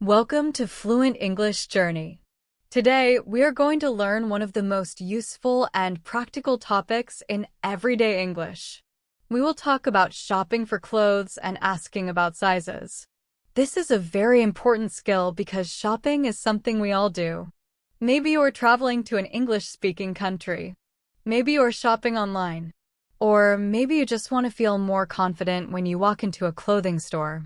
Welcome to Fluent English Journey. Today, we are going to learn one of the most useful and practical topics in everyday English. We will talk about shopping for clothes and asking about sizes. This is a very important skill because shopping is something we all do. Maybe you're traveling to an English-speaking country. Maybe you're shopping online. Or maybe you just want to feel more confident when you walk into a clothing store.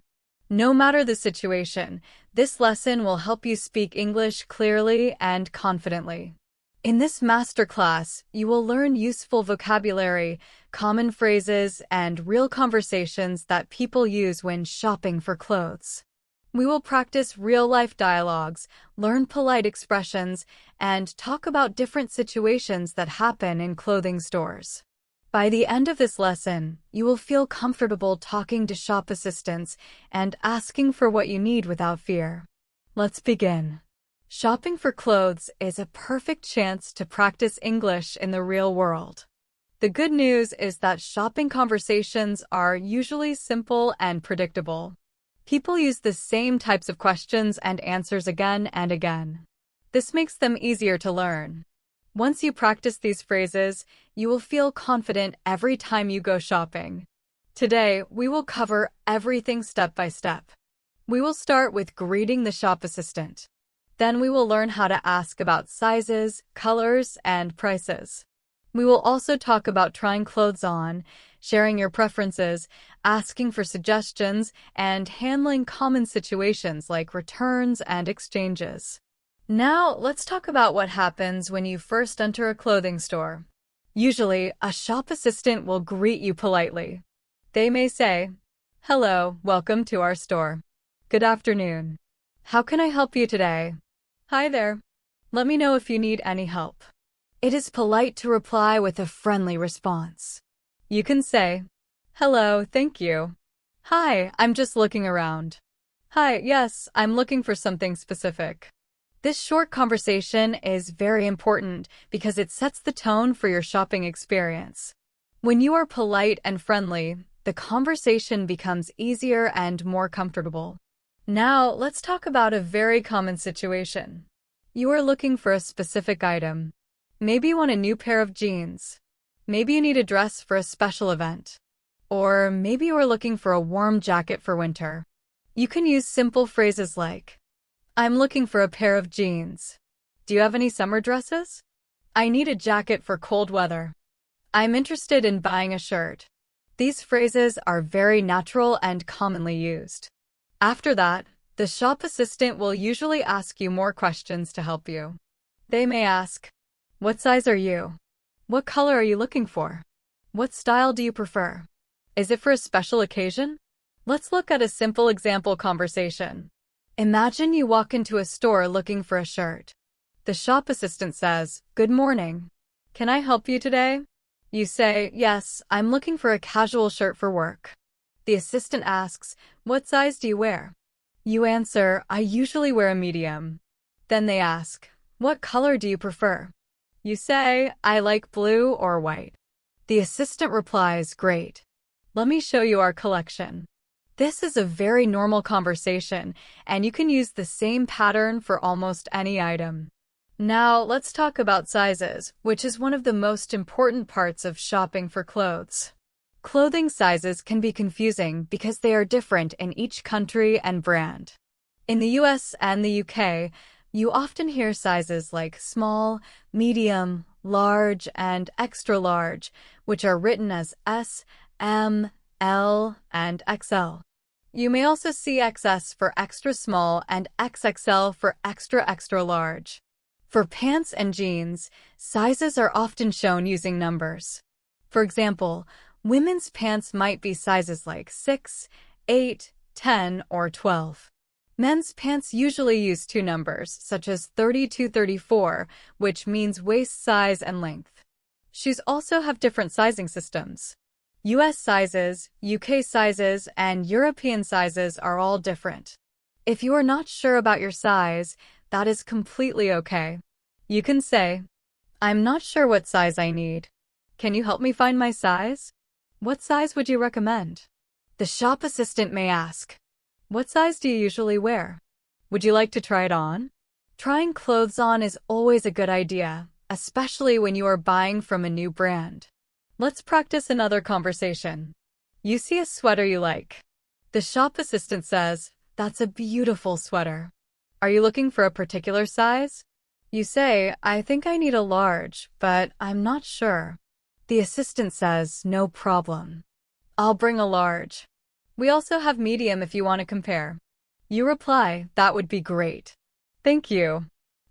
No matter the situation, this lesson will help you speak English clearly and confidently. In this masterclass, you will learn useful vocabulary, common phrases, and real conversations that people use when shopping for clothes. We will practice real-life dialogues, learn polite expressions, and talk about different situations that happen in clothing stores. By the end of this lesson, you will feel comfortable talking to shop assistants and asking for what you need without fear. Let's begin. Shopping for clothes is a perfect chance to practice English in the real world. The good news is that shopping conversations are usually simple and predictable. People use the same types of questions and answers again and again. This makes them easier to learn. Once you practice these phrases, you will feel confident every time you go shopping. Today, we will cover everything step by step. We will start with greeting the shop assistant. Then we will learn how to ask about sizes, colors, and prices. We will also talk about trying clothes on, sharing your preferences, asking for suggestions, and handling common situations like returns and exchanges. Now, let's talk about what happens when you first enter a clothing store. Usually, a shop assistant will greet you politely. They may say, "Hello, welcome to our store. Good afternoon. How can I help you today? Hi there. Let me know if you need any help." It is polite to reply with a friendly response. You can say, "Hello, thank you. Hi, I'm just looking around. Hi, yes, I'm looking for something specific." This short conversation is very important because it sets the tone for your shopping experience. When you are polite and friendly, the conversation becomes easier and more comfortable. Now, let's talk about a very common situation. You are looking for a specific item. Maybe you want a new pair of jeans. Maybe you need a dress for a special event. Or maybe you are looking for a warm jacket for winter. You can use simple phrases like, "I'm looking for a pair of jeans. Do you have any summer dresses? I need a jacket for cold weather. I'm interested in buying a shirt." These phrases are very natural and commonly used. After that, the shop assistant will usually ask you more questions to help you. They may ask, "What size are you? What color are you looking for? What style do you prefer? Is it for a special occasion?" Let's look at a simple example conversation. Imagine you walk into a store looking for a shirt. The shop assistant says, "Good morning. Can I help you today?" You say, "Yes, I'm looking for a casual shirt for work." The assistant asks, "What size do you wear?" You answer, "I usually wear a medium." Then they ask, "What color do you prefer?" You say, "I like blue or white." The assistant replies, "Great. Let me show you our collection." This is a very normal conversation, and you can use the same pattern for almost any item. Now, let's talk about sizes, which is one of the most important parts of shopping for clothes. Clothing sizes can be confusing because they are different in each country and brand. In the US and the UK, you often hear sizes like small, medium, large, and extra large, which are written as S, M, L, and XL. You may also see XS for extra small and XXL for extra extra large. For pants and jeans, sizes are often shown using numbers. For example, women's pants might be sizes like 6, 8, 10, or 12. Men's pants usually use two numbers, such as 30 to 34, which means waist size and length. Shoes also have different sizing systems. US sizes, UK sizes, and European sizes are all different. If you are not sure about your size, that is completely okay. You can say, "I'm not sure what size I need. Can you help me find my size? What size would you recommend?" The shop assistant may ask, "What size do you usually wear?" Would you like to try it on? Trying clothes on is always a good idea, especially when you are buying from a new brand. Let's practice another conversation. You see a sweater you like. The shop assistant says, "That's a beautiful sweater. Are you looking for a particular size?" You say, "I think I need a large, but I'm not sure." The assistant says, "No problem. I'll bring a large. We also have medium if you want to compare." You reply, "That would be great. Thank you."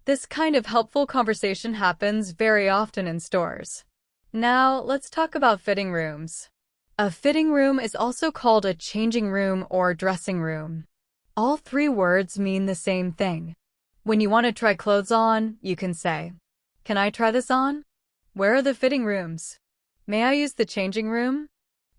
This kind of helpful conversation happens very often in stores. Now, let's talk about fitting rooms. A fitting room is also called a changing room or dressing room. All three words mean the same thing. When you want to try clothes on, you can say, "Can I try this on? Where are the fitting rooms? May I use the changing room?"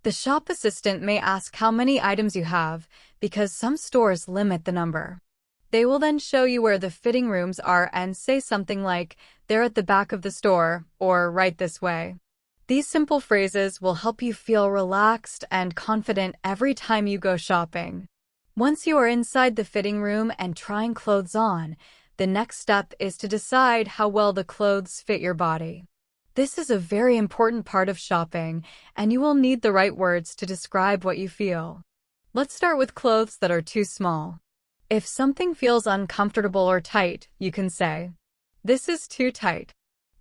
The shop assistant may ask how many items you have because some stores limit the number. They will then show you where the fitting rooms are and say something like, "They're at the back of the store," or "right this way." These simple phrases will help you feel relaxed and confident every time you go shopping. Once you are inside the fitting room and trying clothes on, the next step is to decide how well the clothes fit your body. This is a very important part of shopping, and you will need the right words to describe what you feel. Let's start with clothes that are too small. If something feels uncomfortable or tight, you can say, "This is too tight.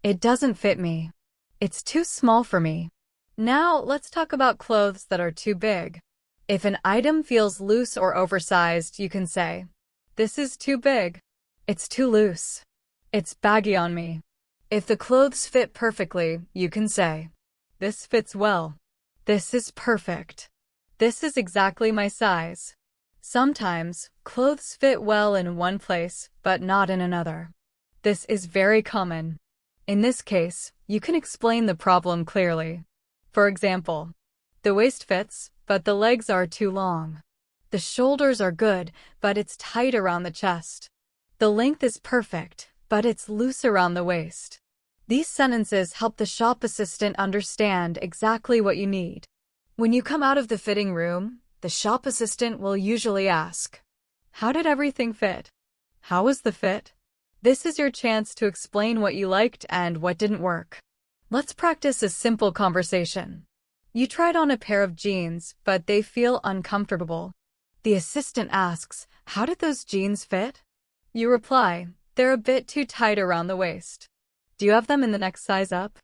It doesn't fit me. It's too small for me." Now, let's talk about clothes that are too big. If an item feels loose or oversized, you can say, "This is too big. It's too loose. It's baggy on me." If the clothes fit perfectly, you can say, "This fits well. This is perfect. This is exactly my size." Sometimes, clothes fit well in one place, but not in another. This is very common. In this case, you can explain the problem clearly. For example, the waist fits, but the legs are too long. The shoulders are good, but it's tight around the chest. The length is perfect, but it's loose around the waist. These sentences help the shop assistant understand exactly what you need. When you come out of the fitting room, the shop assistant will usually ask, "How did everything fit? How was the fit?" This is your chance to explain what you liked and what didn't work. Let's practice a simple conversation. You tried on a pair of jeans, but they feel uncomfortable. The assistant asks, "How did those jeans fit?" You reply, "They're a bit too tight around the waist. Do you have them in the next size up?"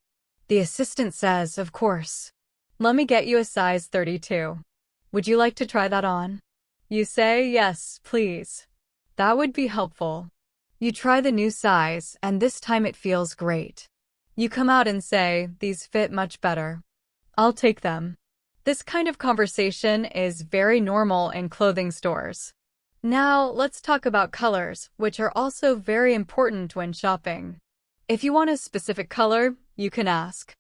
The assistant says, "Of course. Let me get you a size 32. Would you like to try that on?" You say, "Yes, please. That would be helpful." You try the new size, and this time it feels great. You come out and say, "These fit much better. I'll take them." This kind of conversation is very normal in clothing stores. Now, let's talk about colors, which are also very important when shopping. If you want a specific color, you can ask,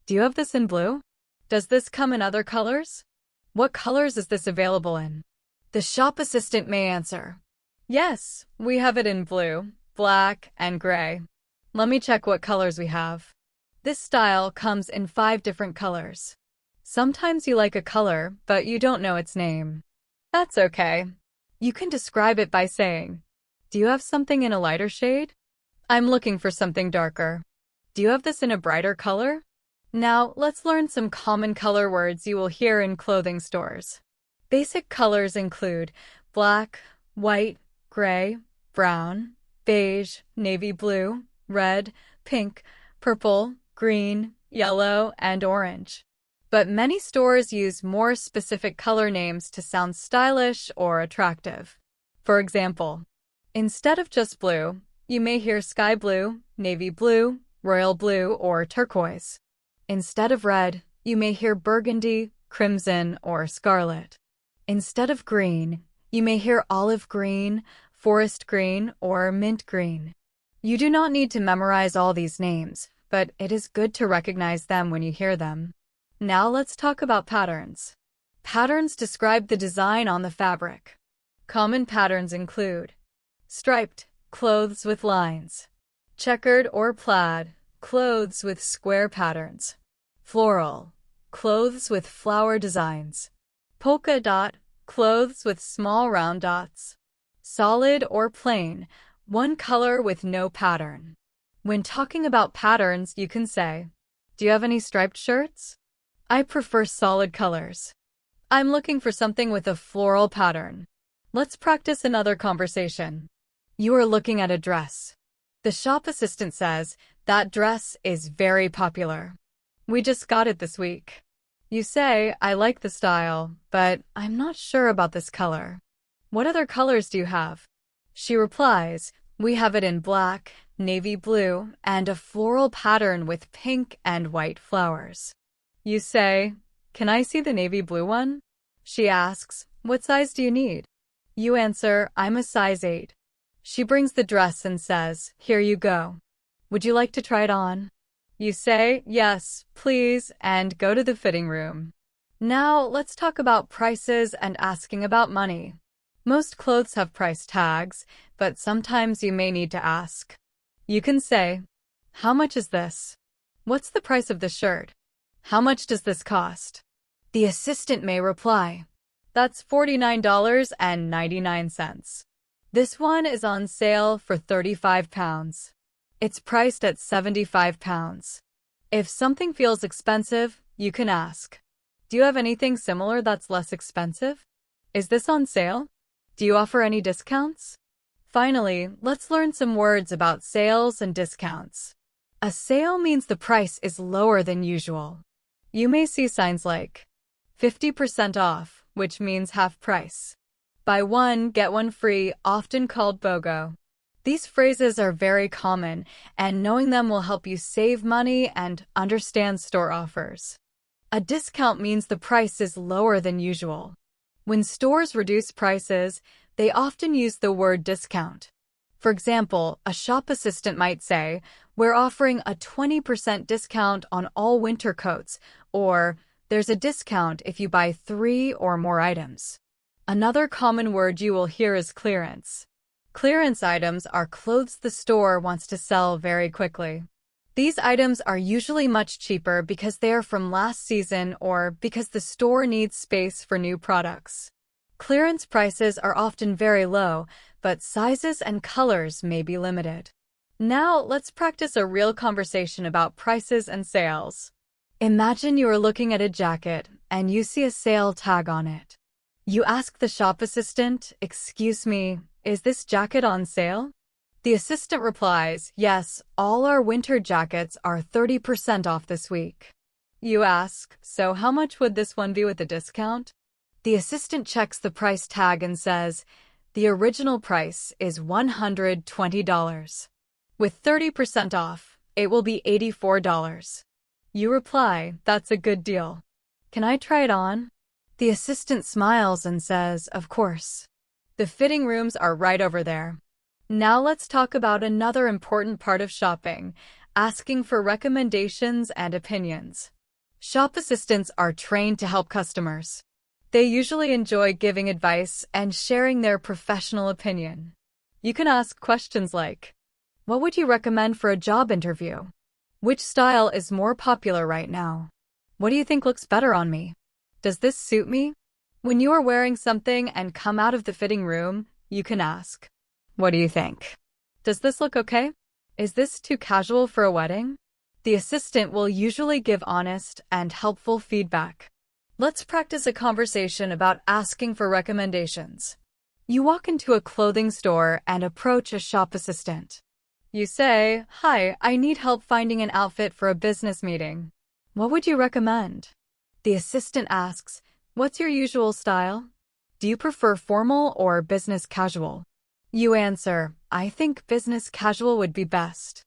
"Do you have this in blue? Does this come in other colors? What colors is this available in?" The shop assistant may answer, "Yes, we have it in blue, black, and gray. Let me check what colors we have." This style comes in 5 different colors. Sometimes you like a color, but you don't know its name. That's okay. You can describe it by saying, "Do you have something in a lighter shade? I'm looking for something darker. Do you have this in a brighter color?" Now, let's learn some common color words you will hear in clothing stores. Basic colors include black, white, gray, brown, beige, navy blue, red, pink, purple, green, yellow, and orange. But many stores use more specific color names to sound stylish or attractive. For example, instead of just blue, you may hear sky blue, navy blue, royal blue, or turquoise. Instead of red, you may hear burgundy, crimson, or scarlet. Instead of green, you may hear olive green, forest green, or mint green. You do not need to memorize all these names, but it is good to recognize them when you hear them. Now let's talk about patterns. Patterns describe the design on the fabric. Common patterns include striped, clothes with lines; checkered or plaid, clothes with square patterns; floral, clothes with flower designs; polka dot, clothes with small round dots; solid or plain, one color with no pattern. When talking about patterns, you can say, "Do you have any striped shirts?" "I prefer solid colors." "I'm looking for something with a floral pattern." Let's practice another conversation. You are looking at a dress. The shop assistant says, "That dress is very popular. We just got it this week." You say, "I like the style, but I'm not sure about this color. What other colors do you have?" She replies, "We have it in black, navy blue, and a floral pattern with pink and white flowers." You say, "Can I see the navy blue one?" She asks, "What size do you need?" You answer, "I'm a size 8. She brings the dress and says, "Here you go. Would you like to try it on?" You say, "Yes, please," and go to the fitting room. Now, let's talk about prices and asking about money. Most clothes have price tags, but sometimes you may need to ask. You can say, "How much is this?" "What's the price of the shirt?" "How much does this cost?" The assistant may reply, "That's $49.99. This one is on sale for £35. It's priced at £75. If something feels expensive, you can ask, "Do you have anything similar that's less expensive? Is this on sale? Do you offer any discounts?" Finally, let's learn some words about sales and discounts. A sale means the price is lower than usual. You may see signs like 50% off, which means half price. Buy one, get one free, often called BOGO. These phrases are very common, and knowing them will help you save money and understand store offers. A discount means the price is lower than usual. When stores reduce prices, they often use the word discount. For example, a shop assistant might say, "We're offering a 20% discount on all winter coats," or "There's a discount if you buy 3 or more items." Another common word you will hear is clearance. Clearance items are clothes the store wants to sell very quickly. These items are usually much cheaper because they are from last season or because the store needs space for new products. Clearance prices are often very low, but sizes and colors may be limited. Now, let's practice a real conversation about prices and sales. Imagine you are looking at a jacket and you see a sale tag on it. You ask the shop assistant, "Excuse me, is this jacket on sale?" The assistant replies, "Yes, all our winter jackets are 30% off this week." You ask, "So how much would this one be with a discount?" The assistant checks the price tag and says, "The original price is $120. With 30% off, it will be $84. You reply, "That's a good deal. Can I try it on?" The assistant smiles and says, "Of course. The fitting rooms are right over there." Now let's talk about another important part of shopping, asking for recommendations and opinions. Shop assistants are trained to help customers. They usually enjoy giving advice and sharing their professional opinion. You can ask questions like, "What would you recommend for a job interview? Which style is more popular right now? What do you think looks better on me? Does this suit me?" When you are wearing something and come out of the fitting room, you can ask, "What do you think? Does this look okay? Is this too casual for a wedding?" The assistant will usually give honest and helpful feedback. Let's practice a conversation about asking for recommendations. You walk into a clothing store and approach a shop assistant. You say, "Hi, I need help finding an outfit for a business meeting. What would you recommend?" The assistant asks, "What's your usual style? Do you prefer formal or business casual?" You answer, "I think business casual would be best."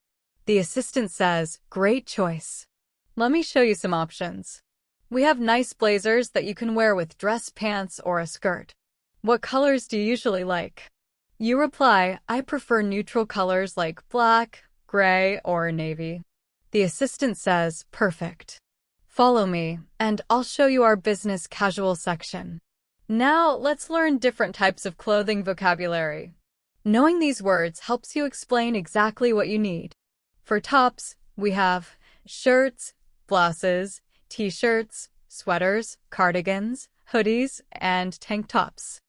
The assistant says, "Great choice. Let me show you some options. We have nice blazers that you can wear with dress pants or a skirt. What colors do you usually like?" You reply, "I prefer neutral colors like black, gray, or navy." The assistant says, "Perfect. Follow me, and I'll show you our business casual section." Now, let's learn different types of clothing vocabulary. Knowing these words helps you explain exactly what you need. For tops, we have shirts, blouses, t-shirts, sweaters, cardigans, hoodies, and tank tops.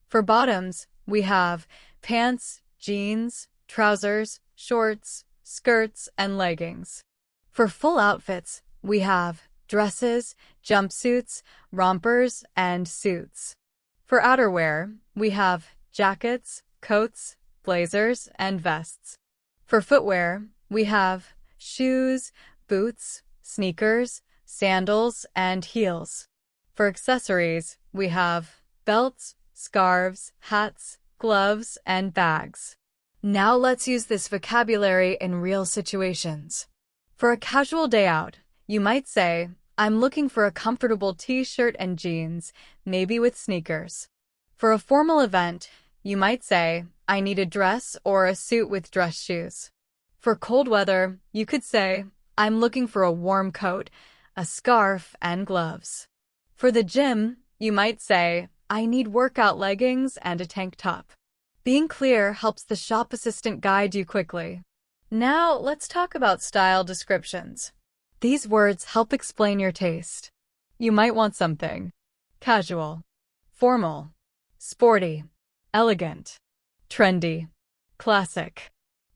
For bottoms, we have pants, jeans, trousers, shorts, skirts, and leggings. For full outfits, we have dresses, jumpsuits, rompers, and suits. For outerwear, we have jackets, coats, blazers, and vests. For footwear, we have shoes, boots, sneakers, sandals, and heels. For accessories, we have belts, scarves, hats, gloves, and bags. Now let's use this vocabulary in real situations. For a casual day out, you might say, I'm looking for a comfortable t-shirt and jeans, maybe with sneakers. For a formal event, you might say, I need a dress or a suit with dress shoes. For cold weather, you could say, I'm looking for a warm coat, a scarf, and gloves. For the gym, you might say, I need workout leggings and a tank top. Being clear helps the shop assistant guide you quickly. Now, let's talk about style descriptions. These words help explain your taste. You might want something casual, formal, sporty, elegant, trendy, classic,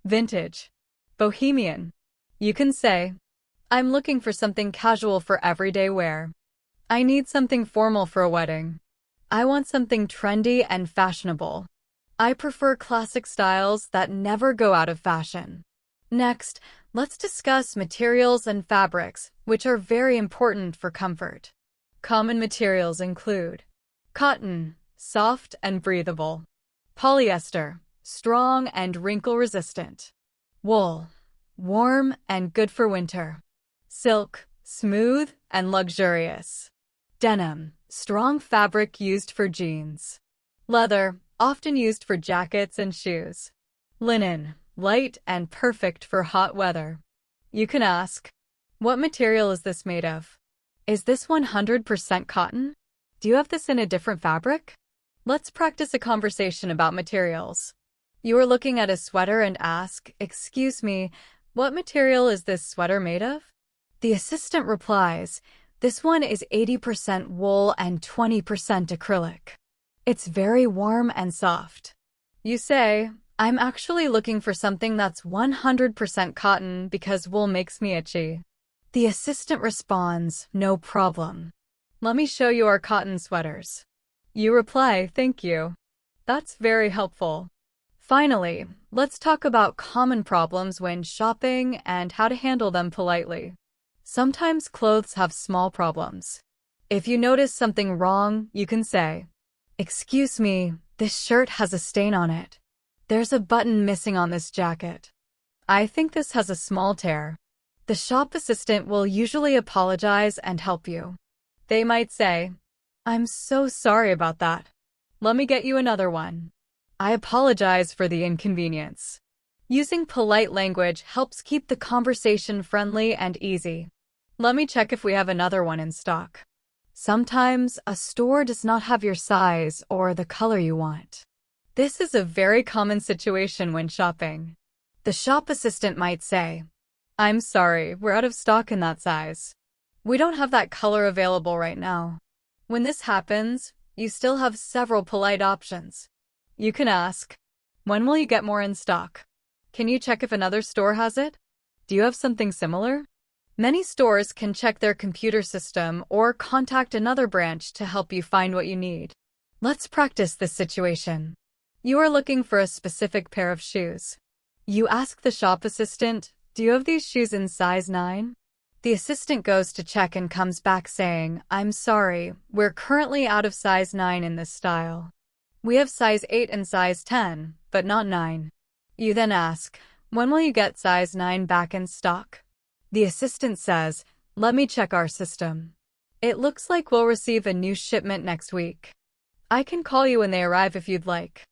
vintage, bohemian. You can say, I'm looking for something casual for everyday wear. I need something formal for a wedding. I want something trendy and fashionable. I prefer classic styles that never go out of fashion. Next, let's discuss materials and fabrics, which are very important for comfort. Common materials include cotton, soft and breathable; polyester, strong and wrinkle-resistant; wool, warm and good for winter; silk, smooth and luxurious; denim, strong fabric used for jeans; leather, often used for jackets and shoes; linen, light and perfect for hot weather. You can ask, what material is this made of? Is this 100% cotton? Do you have this in a different fabric? Let's practice a conversation about materials. You are looking at a sweater and ask, excuse me, what material is this sweater made of? The assistant replies, this one is 80% wool and 20% acrylic. It's very warm and soft. You say, I'm actually looking for something that's 100% cotton because wool makes me itchy. The assistant responds, no problem. Let me show you our cotton sweaters. You reply, thank you. That's very helpful. Finally, let's talk about common problems when shopping and how to handle them politely. Sometimes clothes have small problems. If you notice something wrong, you can say, excuse me, this shirt has a stain on it. There's a button missing on this jacket. I think this has a small tear. The shop assistant will usually apologize and help you. They might say, I'm so sorry about that. Let me get you another one. I apologize for the inconvenience. Using polite language helps keep the conversation friendly and easy. Let me check if we have another one in stock. Sometimes a store does not have your size or the color you want. This is a very common situation when shopping. The shop assistant might say, I'm sorry, we're out of stock in that size. We don't have that color available right now. When this happens, you still have several polite options. You can ask, when will you get more in stock? Can you check if another store has it? Do you have something similar? Many stores can check their computer system or contact another branch to help you find what you need. Let's practice this situation. You are looking for a specific pair of shoes. You ask the shop assistant, do you have these shoes in size 9? The assistant goes to check and comes back saying, I'm sorry, we're currently out of size 9 in this style. We have size 8 and size 10, but not 9. You then ask, when will you get size 9 back in stock? The assistant says, let me check our system. It looks like we'll receive a new shipment next week. I can call you when they arrive if you'd like.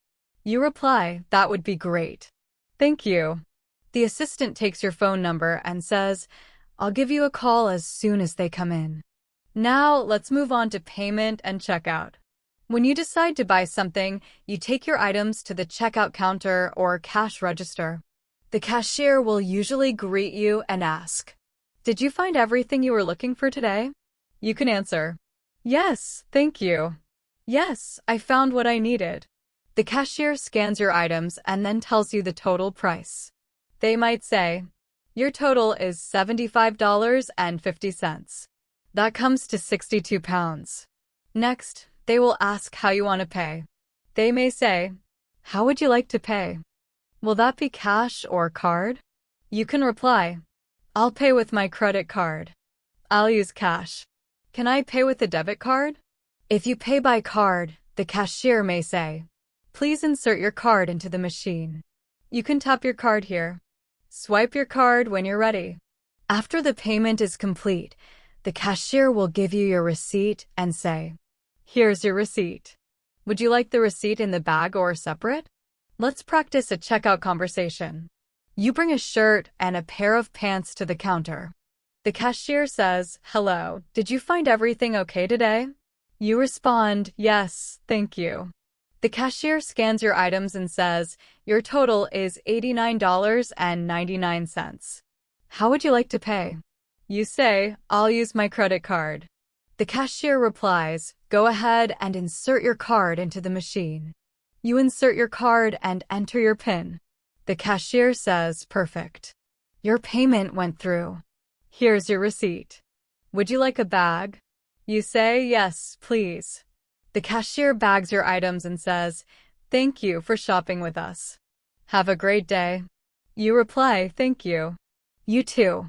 You reply, that would be great. Thank you. The assistant takes your phone number and says, I'll give you a call as soon as they come in. Now, let's move on to payment and checkout. When you decide to buy something, you take your items to the checkout counter or cash register. The cashier will usually greet you and ask, did you find everything you were looking for today? You can answer, yes, thank you. Yes, I found what I needed. The cashier scans your items and then tells you the total price. They might say, your total is $75.50. That comes to 62 pounds. Next, they will ask how you want to pay. They may say, how would you like to pay? Will that be cash or card? You can reply, I'll pay with my credit card. I'll use cash. Can I pay with a debit card? If you pay by card, the cashier may say, please insert your card into the machine. You can tap your card here. Swipe your card when you're ready. After the payment is complete, the cashier will give you your receipt and say, here's your receipt. Would you like the receipt in the bag or separate? Let's practice a checkout conversation. You bring a shirt and a pair of pants to the counter. The cashier says, hello, did you find everything okay today? You respond, yes, thank you. The cashier scans your items and says, your total is $89.99. How would you like to pay? You say, I'll use my credit card. The cashier replies, go ahead and insert your card into the machine. You insert your card and enter your PIN. The cashier says, perfect. Your payment went through. Here's your receipt. Would you like a bag? You say, yes, please. The cashier bags your items and says, thank you for shopping with us. Have a great day. You reply, thank you. You too.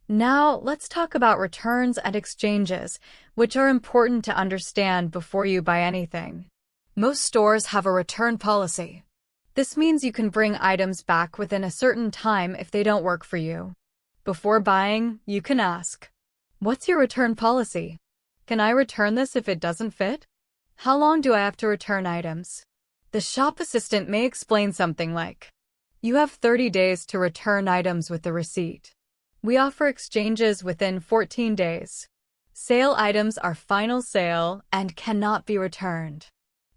Now, let's talk about returns and exchanges, which are important to understand before you buy anything. Most stores have a return policy. This means you can bring items back within a certain time if they don't work for you. Before buying, you can ask, what's your return policy? Can I return this if it doesn't fit? How long do I have to return items? The shop assistant may explain something like, you have 30 days to return items with the receipt. We offer exchanges within 14 days. Sale items are final sale and cannot be returned.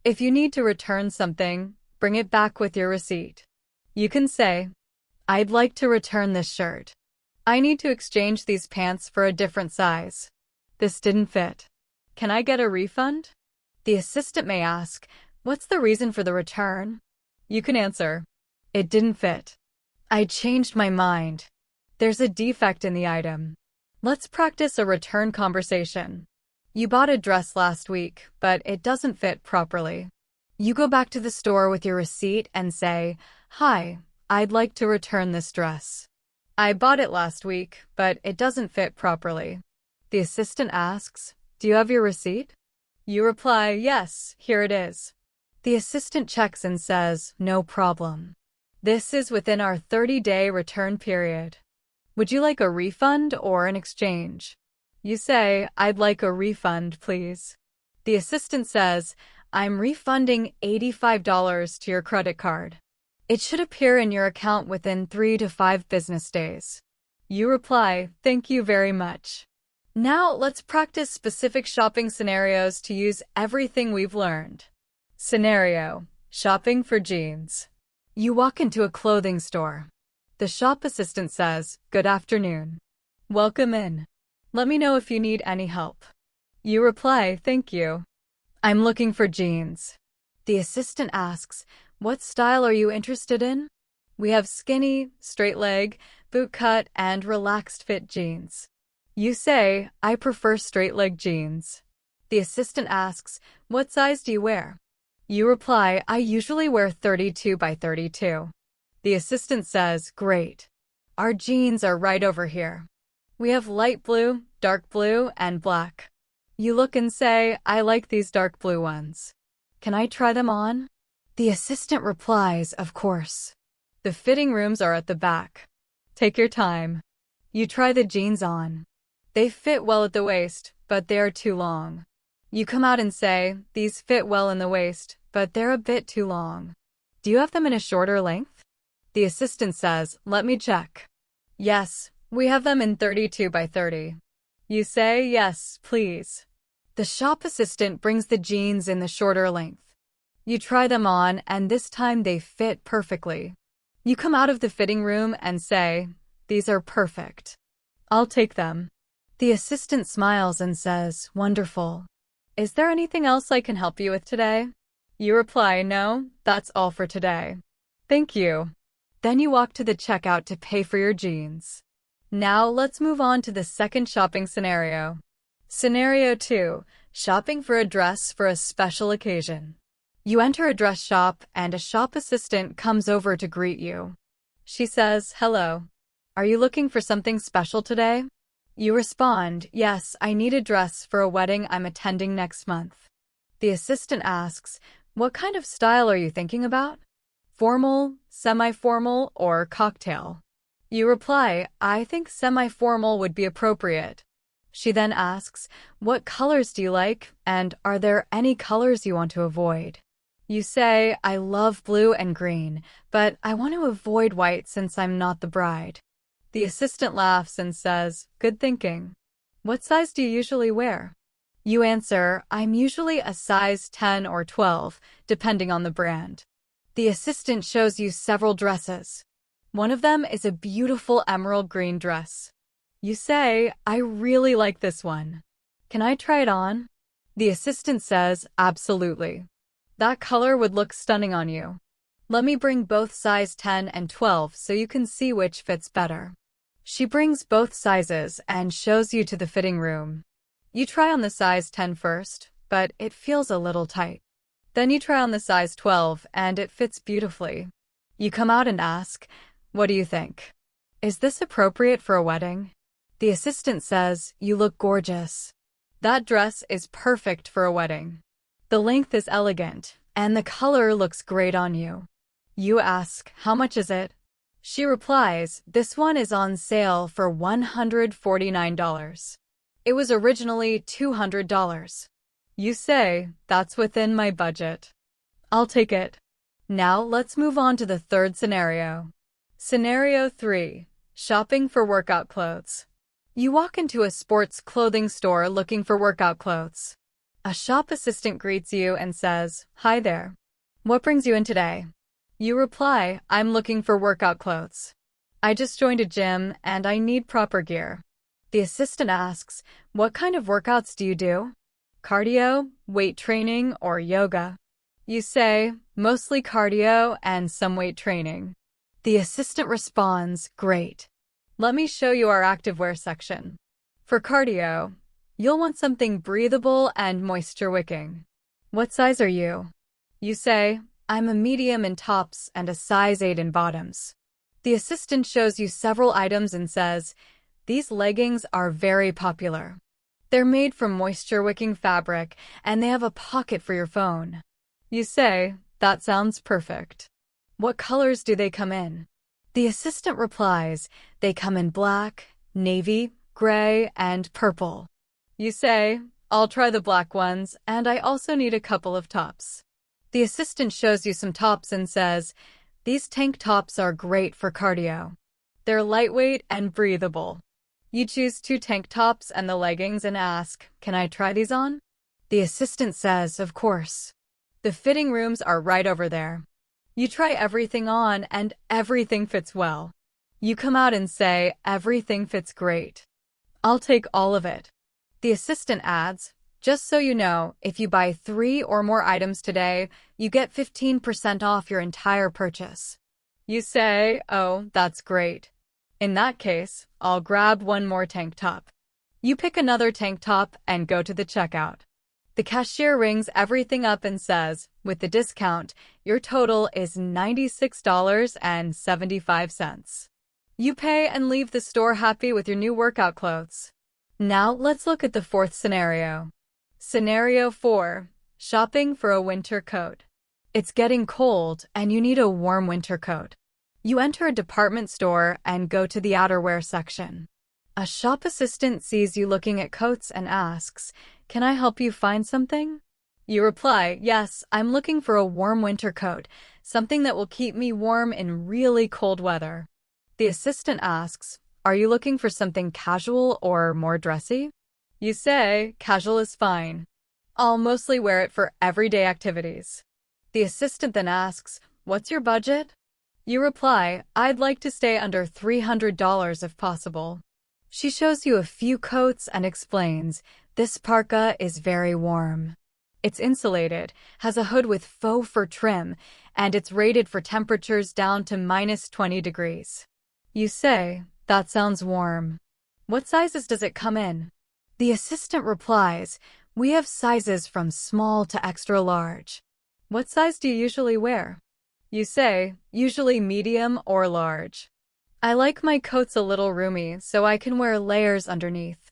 If you need to return something, bring it back with your receipt. You can say, I'd like to return this shirt. I need to exchange these pants for a different size. This didn't fit. Can I get a refund? The assistant may ask, what's the reason for the return? You can answer, it didn't fit. I changed my mind. There's a defect in the item. Let's practice a return conversation. You bought a dress last week, but it doesn't fit properly. You go back to the store with your receipt and say, hi, I'd like to return this dress. I bought it last week, but it doesn't fit properly. The assistant asks, do you have your receipt? You reply, yes, here it is. The assistant checks and says, no problem. This is within our 30-day return period. Would you like a refund or an exchange? You say, I'd like a refund, please. The assistant says, I'm refunding $85 to your credit card. It should appear in your account within 3 to 5 business days. You reply, thank you very much. Now let's practice specific shopping scenarios to use everything we've learned. Scenario: shopping for jeans. You walk into a clothing store. The shop assistant says, good afternoon. Welcome in. Let me know if you need any help. You reply, thank you. I'm looking for jeans. The assistant asks, what style are you interested in? We have skinny, straight leg, boot cut, and relaxed fit jeans. You say, I prefer straight leg jeans. The assistant asks, what size do you wear? You reply, I usually wear 32 by 32. The assistant says, great. Our jeans are right over here. We have light blue, dark blue, and black. You look and say, I like these dark blue ones. Can I try them on? The assistant replies, of course. The fitting rooms are at the back. Take your time. You try the jeans on. They fit well at the waist, but they are too long. You come out and say, these fit well in the waist, but they're a bit too long. Do you have them in a shorter length? The assistant says, let me check. Yes, we have them in 32 by 30. You say, yes, please. The shop assistant brings the jeans in the shorter length. You try them on, and this time they fit perfectly. You come out of the fitting room and say, these are perfect. I'll take them. The assistant smiles and says, wonderful. Is there anything else I can help you with today? You reply, no, that's all for today. Thank you. Then you walk to the checkout to pay for your jeans. Now let's move on to the second shopping scenario. Scenario 2. Shopping for a dress for a special occasion. You enter a dress shop and a shop assistant comes over to greet you. She says, hello. Are you looking for something special today? You respond, yes, I need a dress for a wedding I'm attending next month. The assistant asks, what kind of style are you thinking about? Formal, semi-formal, or cocktail? You reply, I think semi-formal would be appropriate. She then asks, what colors do you like, and are there any colors you want to avoid? You say, I love blue and green, but I want to avoid white since I'm not the bride. The assistant laughs and says, good thinking. What size do you usually wear? You answer, I'm usually a size 10 or 12, depending on the brand. The assistant shows you several dresses. One of them is a beautiful emerald green dress. You say, I really like this one. Can I try it on? The assistant says, absolutely. That color would look stunning on you. Let me bring both size 10 and 12 so you can see which fits better. She brings both sizes and shows you to the fitting room. You try on the size 10 first, but it feels a little tight. Then you try on the size 12 and it fits beautifully. You come out and ask, what do you think? Is this appropriate for a wedding? The assistant says, you look gorgeous. That dress is perfect for a wedding. The length is elegant, and the color looks great on you. You ask, how much is it? She replies, this one is on sale for $149. It was originally $200. You say, that's within my budget. I'll take it. Now let's move on to the third scenario. Scenario 3. Shopping for workout clothes. You walk into a sports clothing store looking for workout clothes. A shop assistant greets you and says, hi there. What brings you in today? You reply, I'm looking for workout clothes. I just joined a gym and I need proper gear. The assistant asks, what kind of workouts do you do? Cardio, weight training, or yoga? You say, mostly cardio and some weight training. The assistant responds, great. Let me show you our activewear section. For cardio, you'll want something breathable and moisture-wicking. What size are you? You say, I'm a medium in tops and a size 8 in bottoms. The assistant shows you several items and says, these leggings are very popular. They're made from moisture-wicking fabric and they have a pocket for your phone. You say, that sounds perfect. What colors do they come in? The assistant replies, they come in black, navy, gray, and purple. You say, I'll try the black ones, and I also need a couple of tops. The assistant shows you some tops and says, these tank tops are great for cardio. They're lightweight and breathable. You choose 2 tank tops and the leggings and ask, can I try these on? The assistant says, of course. The fitting rooms are right over there. You try everything on and everything fits well. You come out and say, everything fits great. I'll take all of it. The assistant adds, just so you know, if you buy 3 or more items today, you get 15% off your entire purchase. You say, oh, that's great. In that case, I'll grab 1 more tank top. You pick another tank top and go to the checkout. The cashier rings everything up and says, with the discount, your total is $96.75. You pay and leave the store happy with your new workout clothes. Now let's look at the fourth scenario. Scenario 4. Shopping for a winter coat. It's getting cold and you need a warm winter coat. You enter a department store and go to the outerwear section. A shop assistant sees you looking at coats and asks, can I help you find something? You reply, yes, I'm looking for a warm winter coat, something that will keep me warm in really cold weather. The assistant asks, are you looking for something casual or more dressy? You say, casual is fine. I'll mostly wear it for everyday activities. The assistant then asks, what's your budget? You reply, I'd like to stay under $300 if possible. She shows you a few coats and explains, this parka is very warm. It's insulated, has a hood with faux fur trim, and it's rated for temperatures down to -20 degrees. You say, that sounds warm. What sizes does it come in? The assistant replies, we have sizes from small to extra large. What size do you usually wear? You say, usually medium or large. I like my coats a little roomy so I can wear layers underneath.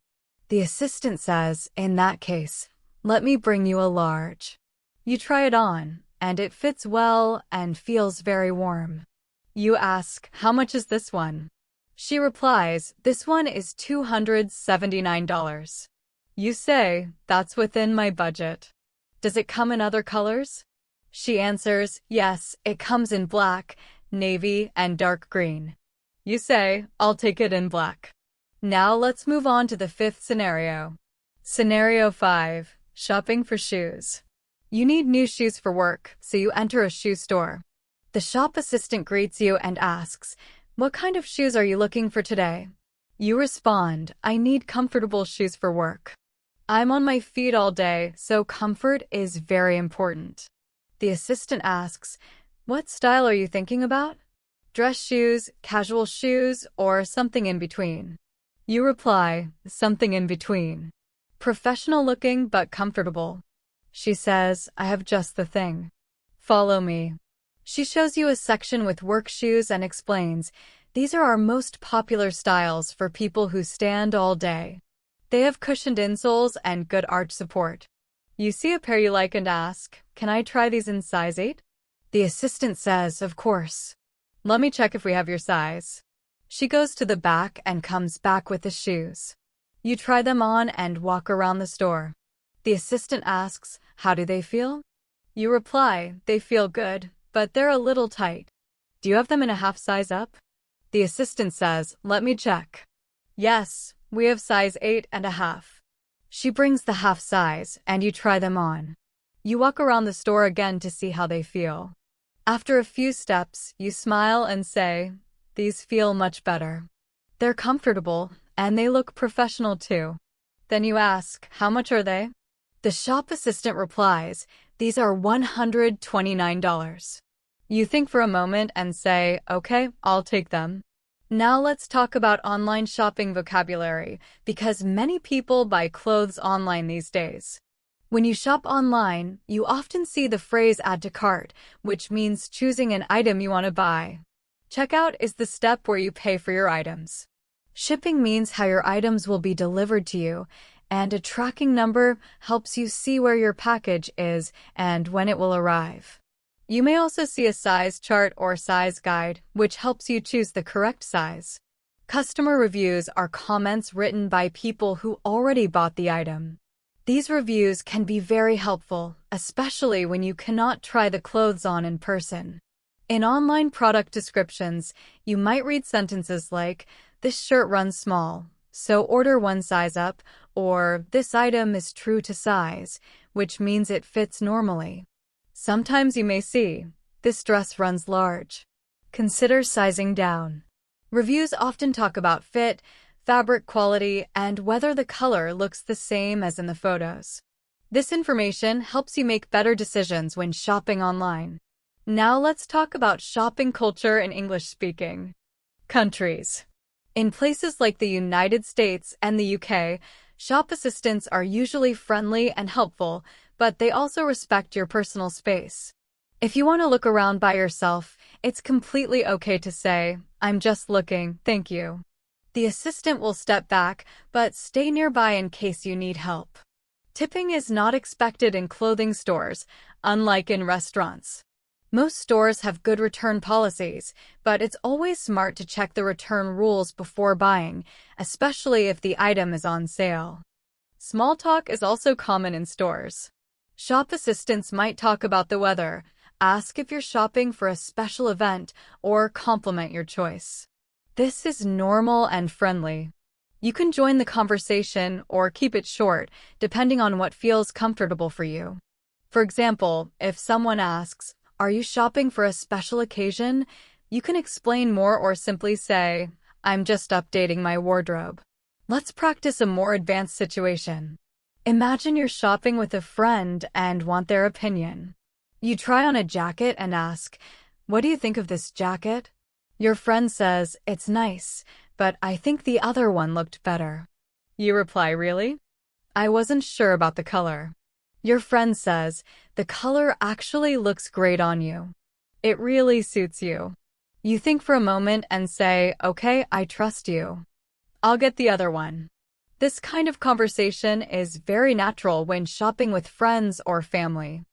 The assistant says, in that case, let me bring you a large. You try it on, and it fits well and feels very warm. You ask, how much is this one? She replies, this one is $279. You say, that's within my budget. Does it come in other colors? She answers, yes, it comes in black, navy, and dark green. You say, I'll take it in black. Now let's move on to the fifth scenario. Scenario 5. Shopping for shoes. You need new shoes for work, so you enter a shoe store. The shop assistant greets you and asks, what kind of shoes are you looking for today? You respond, I need comfortable shoes for work. I'm on my feet all day, so comfort is very important. The assistant asks, what style are you thinking about? Dress shoes, casual shoes, or something in between? You reply, something in between. Professional looking but comfortable. She says, I have just the thing. Follow me. She shows you a section with work shoes and explains, these are our most popular styles for people who stand all day. They have cushioned insoles and good arch support. You see a pair you like and ask, can I try these in size 8? The assistant says, of course. Let me check if we have your size. She goes to the back and comes back with the shoes. You try them on and walk around the store. The assistant asks, how do they feel? You reply, they feel good, but they're a little tight. Do you have them in a half size up? The assistant says, let me check. Yes, we have size 8.5. She brings the half size, and you try them on. You walk around the store again to see how they feel. After a few steps, you smile and say, these feel much better. They're comfortable, and they look professional too. Then you ask, how much are they? The shop assistant replies, these are $129. You think for a moment and say, okay, I'll take them. Now let's talk about online shopping vocabulary, because many people buy clothes online these days. When you shop online, you often see the phrase add to cart, which means choosing an item you want to buy. Checkout is the step where you pay for your items. Shipping means how your items will be delivered to you, and a tracking number helps you see where your package is and when it will arrive. You may also see a size chart or size guide, which helps you choose the correct size. Customer reviews are comments written by people who already bought the item. These reviews can be very helpful, especially when you cannot try the clothes on in person. In online product descriptions, you might read sentences like, this shirt runs small, so order one size up, or this item is true to size, which means it fits normally. Sometimes you may see, this dress runs large. Consider sizing down. Reviews often talk about fit, fabric quality, and whether the color looks the same as in the photos. This information helps you make better decisions when shopping online. Now let's talk about shopping culture in English-speaking countries. In places like the United States and the UK, shop assistants are usually friendly and helpful, but they also respect your personal space. If you want to look around by yourself, it's completely okay to say, I'm just looking, thank you. The assistant will step back, but stay nearby in case you need help. Tipping is not expected in clothing stores, unlike in restaurants. Most stores have good return policies, but it's always smart to check the return rules before buying, especially if the item is on sale. Small talk is also common in stores. Shop assistants might talk about the weather, ask if you're shopping for a special event, or compliment your choice. This is normal and friendly. You can join the conversation or keep it short, depending on what feels comfortable for you. For example, if someone asks, are you shopping for a special occasion? You can explain more or simply say, I'm just updating my wardrobe. Let's practice a more advanced situation. Imagine you're shopping with a friend and want their opinion. You try on a jacket and ask, "What do you think of this jacket?" Your friend says, "It's nice, but I think the other one looked better." You reply, "Really? I wasn't sure about the color." Your friend says, "The color actually looks great on you. It really suits you." You think for a moment and say, "Okay, I trust you. I'll get the other one." This kind of conversation is very natural when shopping with friends or family.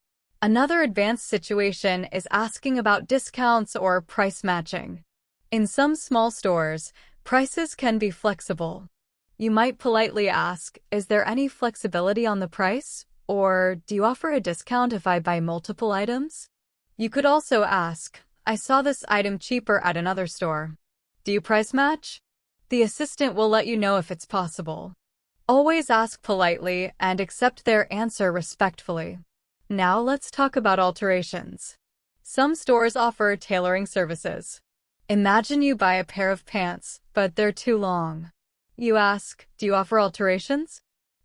Another advanced situation is asking about discounts or price matching. In some small stores, prices can be flexible. You might politely ask, "Is there any flexibility on the price?" Or, "Do you offer a discount if I buy multiple items?" You could also ask, "I saw this item cheaper at another store. Do you price match?" The assistant will let you know if it's possible. Always ask politely and accept their answer respectfully. Now let's talk about alterations. Some stores offer tailoring services. Imagine you buy a pair of pants, but they're too long. You ask, "Do you offer alterations?"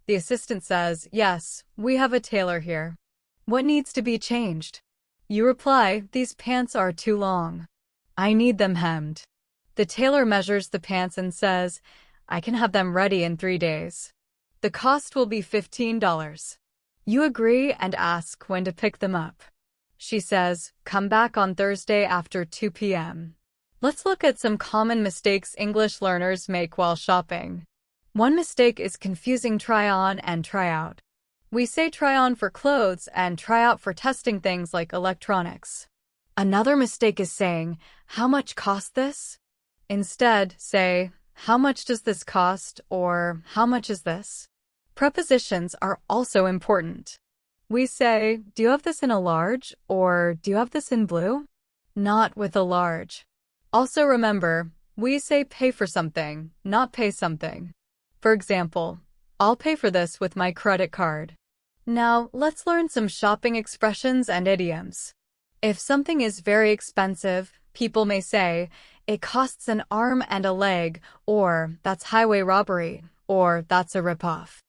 The assistant says, "Yes, we have a tailor here." "What needs to be changed?" You reply, "These pants are too long. I need them hemmed." The tailor measures the pants and says, "I can have them ready in 3 days. The cost will be $15. You agree and ask when to pick them up. She says, "Come back on Thursday after 2 p.m. Let's look at some common mistakes English learners make while shopping. One mistake is confusing try on and try out. We say try on for clothes and try out for testing things like electronics. Another mistake is saying, "How much cost this?" Instead, say, "How much does this cost?" or "How much is this?" Prepositions are also important. We say, "Do you have this in a large?" or "Do you have this in blue?" Not with a large. Also remember, we say pay for something, not pay something. For example, "I'll pay for this with my credit card." Now, let's learn some shopping expressions and idioms. If something is very expensive, people may say, "It costs an arm and a leg," or "That's highway robbery," or "That's a ripoff."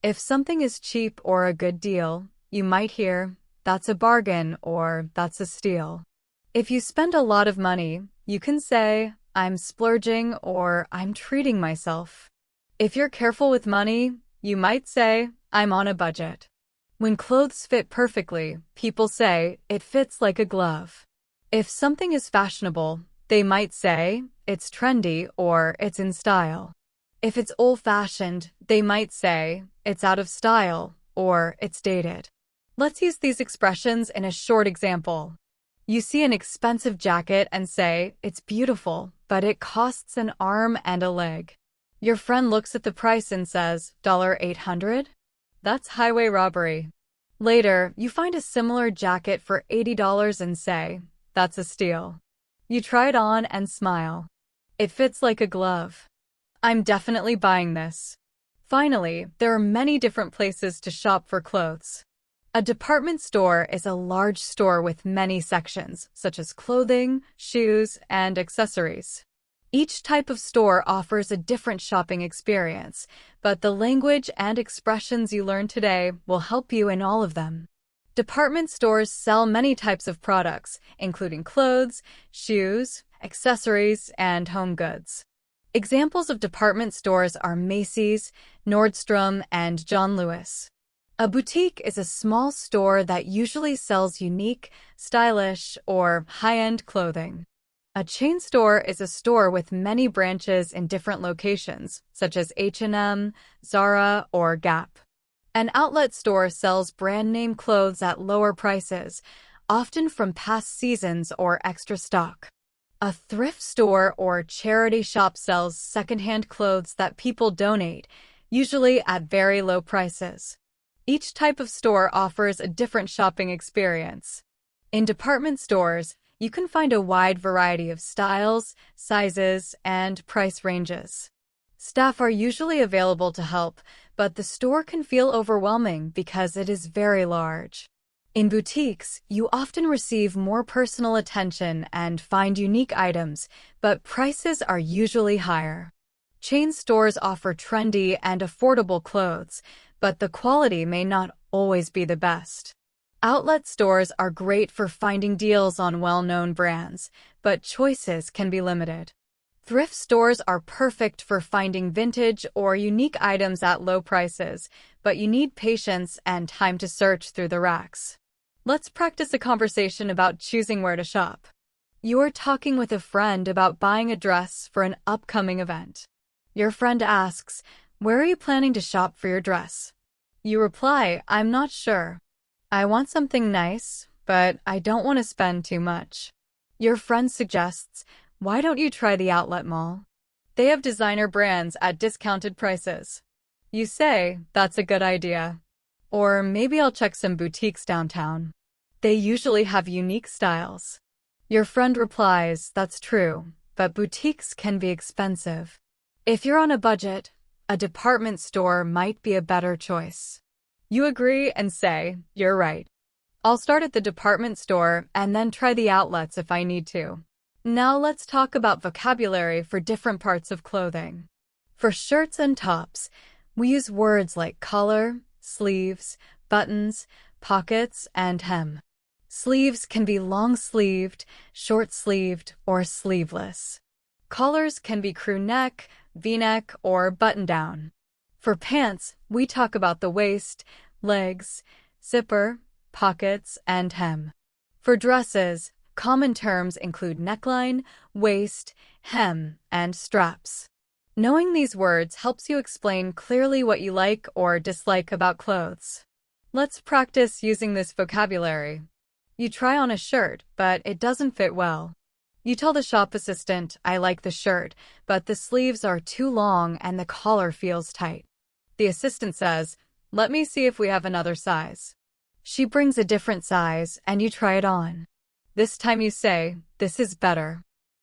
If something is cheap or a good deal, you might hear, "That's a bargain," or "That's a steal." If you spend a lot of money, you can say, "I'm splurging," or "I'm treating myself." If you're careful with money, you might say, "I'm on a budget." When clothes fit perfectly, people say, "It fits like a glove." If something is fashionable, they might say, "It's trendy," or "It's in style." If it's old-fashioned, they might say, "It's out of style," or "It's dated." Let's use these expressions in a short example. You see an expensive jacket and say, "It's beautiful, but it costs an arm and a leg." Your friend looks at the price and says, $800? That's highway robbery. Later, you find a similar jacket for $80 and say, "That's a steal." You try it on and smile. It fits like a glove. I'm definitely buying this. Finally, there are many different places to shop for clothes. A department store is a large store with many sections, such as clothing, shoes, and accessories. Each type of store offers a different shopping experience, but the language and expressions you learn today will help you in all of them. Department stores sell many types of products, including clothes, shoes, accessories, and home goods. Examples of department stores are Macy's, Nordstrom, and John Lewis. A boutique is a small store that usually sells unique, stylish, or high-end clothing. A chain store is a store with many branches in different locations, such as H&M, Zara, or Gap. An outlet store sells brand-name clothes at lower prices, often from past seasons or extra stock. A thrift store or charity shop sells secondhand clothes that people donate, usually at very low prices. Each type of store offers a different shopping experience. In department stores, you can find a wide variety of styles, sizes, and price ranges. Staff are usually available to help, but the store can feel overwhelming because it is very large. In boutiques, you often receive more personal attention and find unique items, but prices are usually higher. Chain stores offer trendy and affordable clothes, but the quality may not always be the best. Outlet stores are great for finding deals on well-known brands, but choices can be limited. Thrift stores are perfect for finding vintage or unique items at low prices, but you need patience and time to search through the racks. Let's practice a conversation about choosing where to shop. You are talking with a friend about buying a dress for an upcoming event. Your friend asks, "Where are you planning to shop for your dress?" You reply, "I'm not sure. I want something nice, but I don't want to spend too much." Your friend suggests, "Why don't you try the outlet mall? They have designer brands at discounted prices." You say, "That's a good idea." Or maybe I'll check some boutiques downtown. They usually have unique styles. Your friend replies, "That's true, but boutiques can be expensive." If you're on a budget, a department store might be a better choice. You agree and say, "You're right. I'll start at the department store and then try the outlets if I need to." Now let's talk about vocabulary for different parts of clothing. For shirts and tops, we use words like collar, sleeves, buttons, pockets, and hem. Sleeves can be long-sleeved, short-sleeved, or sleeveless. Collars can be crew neck, V-neck, or button-down. For pants, we talk about the waist, legs, zipper, pockets, and hem. For dresses, common terms include neckline, waist, hem, and straps. Knowing these words helps you explain clearly what you like or dislike about clothes. Let's practice using this vocabulary. You try on a shirt, but it doesn't fit well. You tell the shop assistant, "I like the shirt, but the sleeves are too long and the collar feels tight." The assistant says, "Let me see if we have another size." She brings a different size and you try it on. This time you say, "This is better.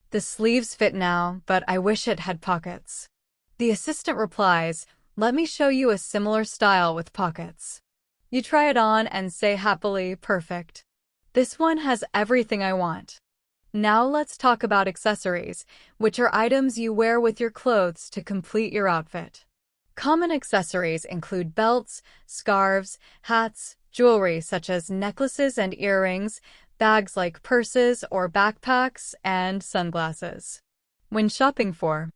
The sleeves fit now, but I wish it had pockets." The assistant replies, "Let me show you a similar style with pockets." You try it on and say happily, "Perfect. This one has everything I want." Now let's talk about accessories, which are items you wear with your clothes to complete your outfit. Common accessories include belts, scarves, hats, jewelry such as necklaces and earrings, bags like purses or backpacks, and sunglasses. When shopping for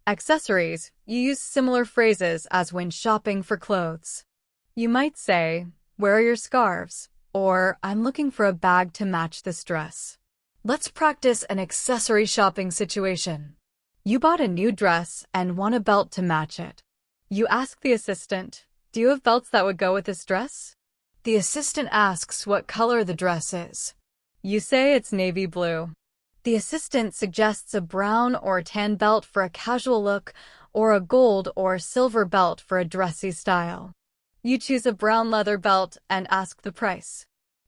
accessories, you use similar phrases as when shopping for clothes. You might say, "Where are your scarves?" or "I'm looking for a bag to match this dress." Let's practice an accessory shopping situation. You bought a new dress and want a belt to match it. You ask the assistant, "Do you have belts that would go with this dress?" The assistant asks what color the dress is. You say it's navy blue. The assistant suggests a brown or tan belt for a casual look or a gold or silver belt for a dressy style. You choose a brown leather belt and ask the price.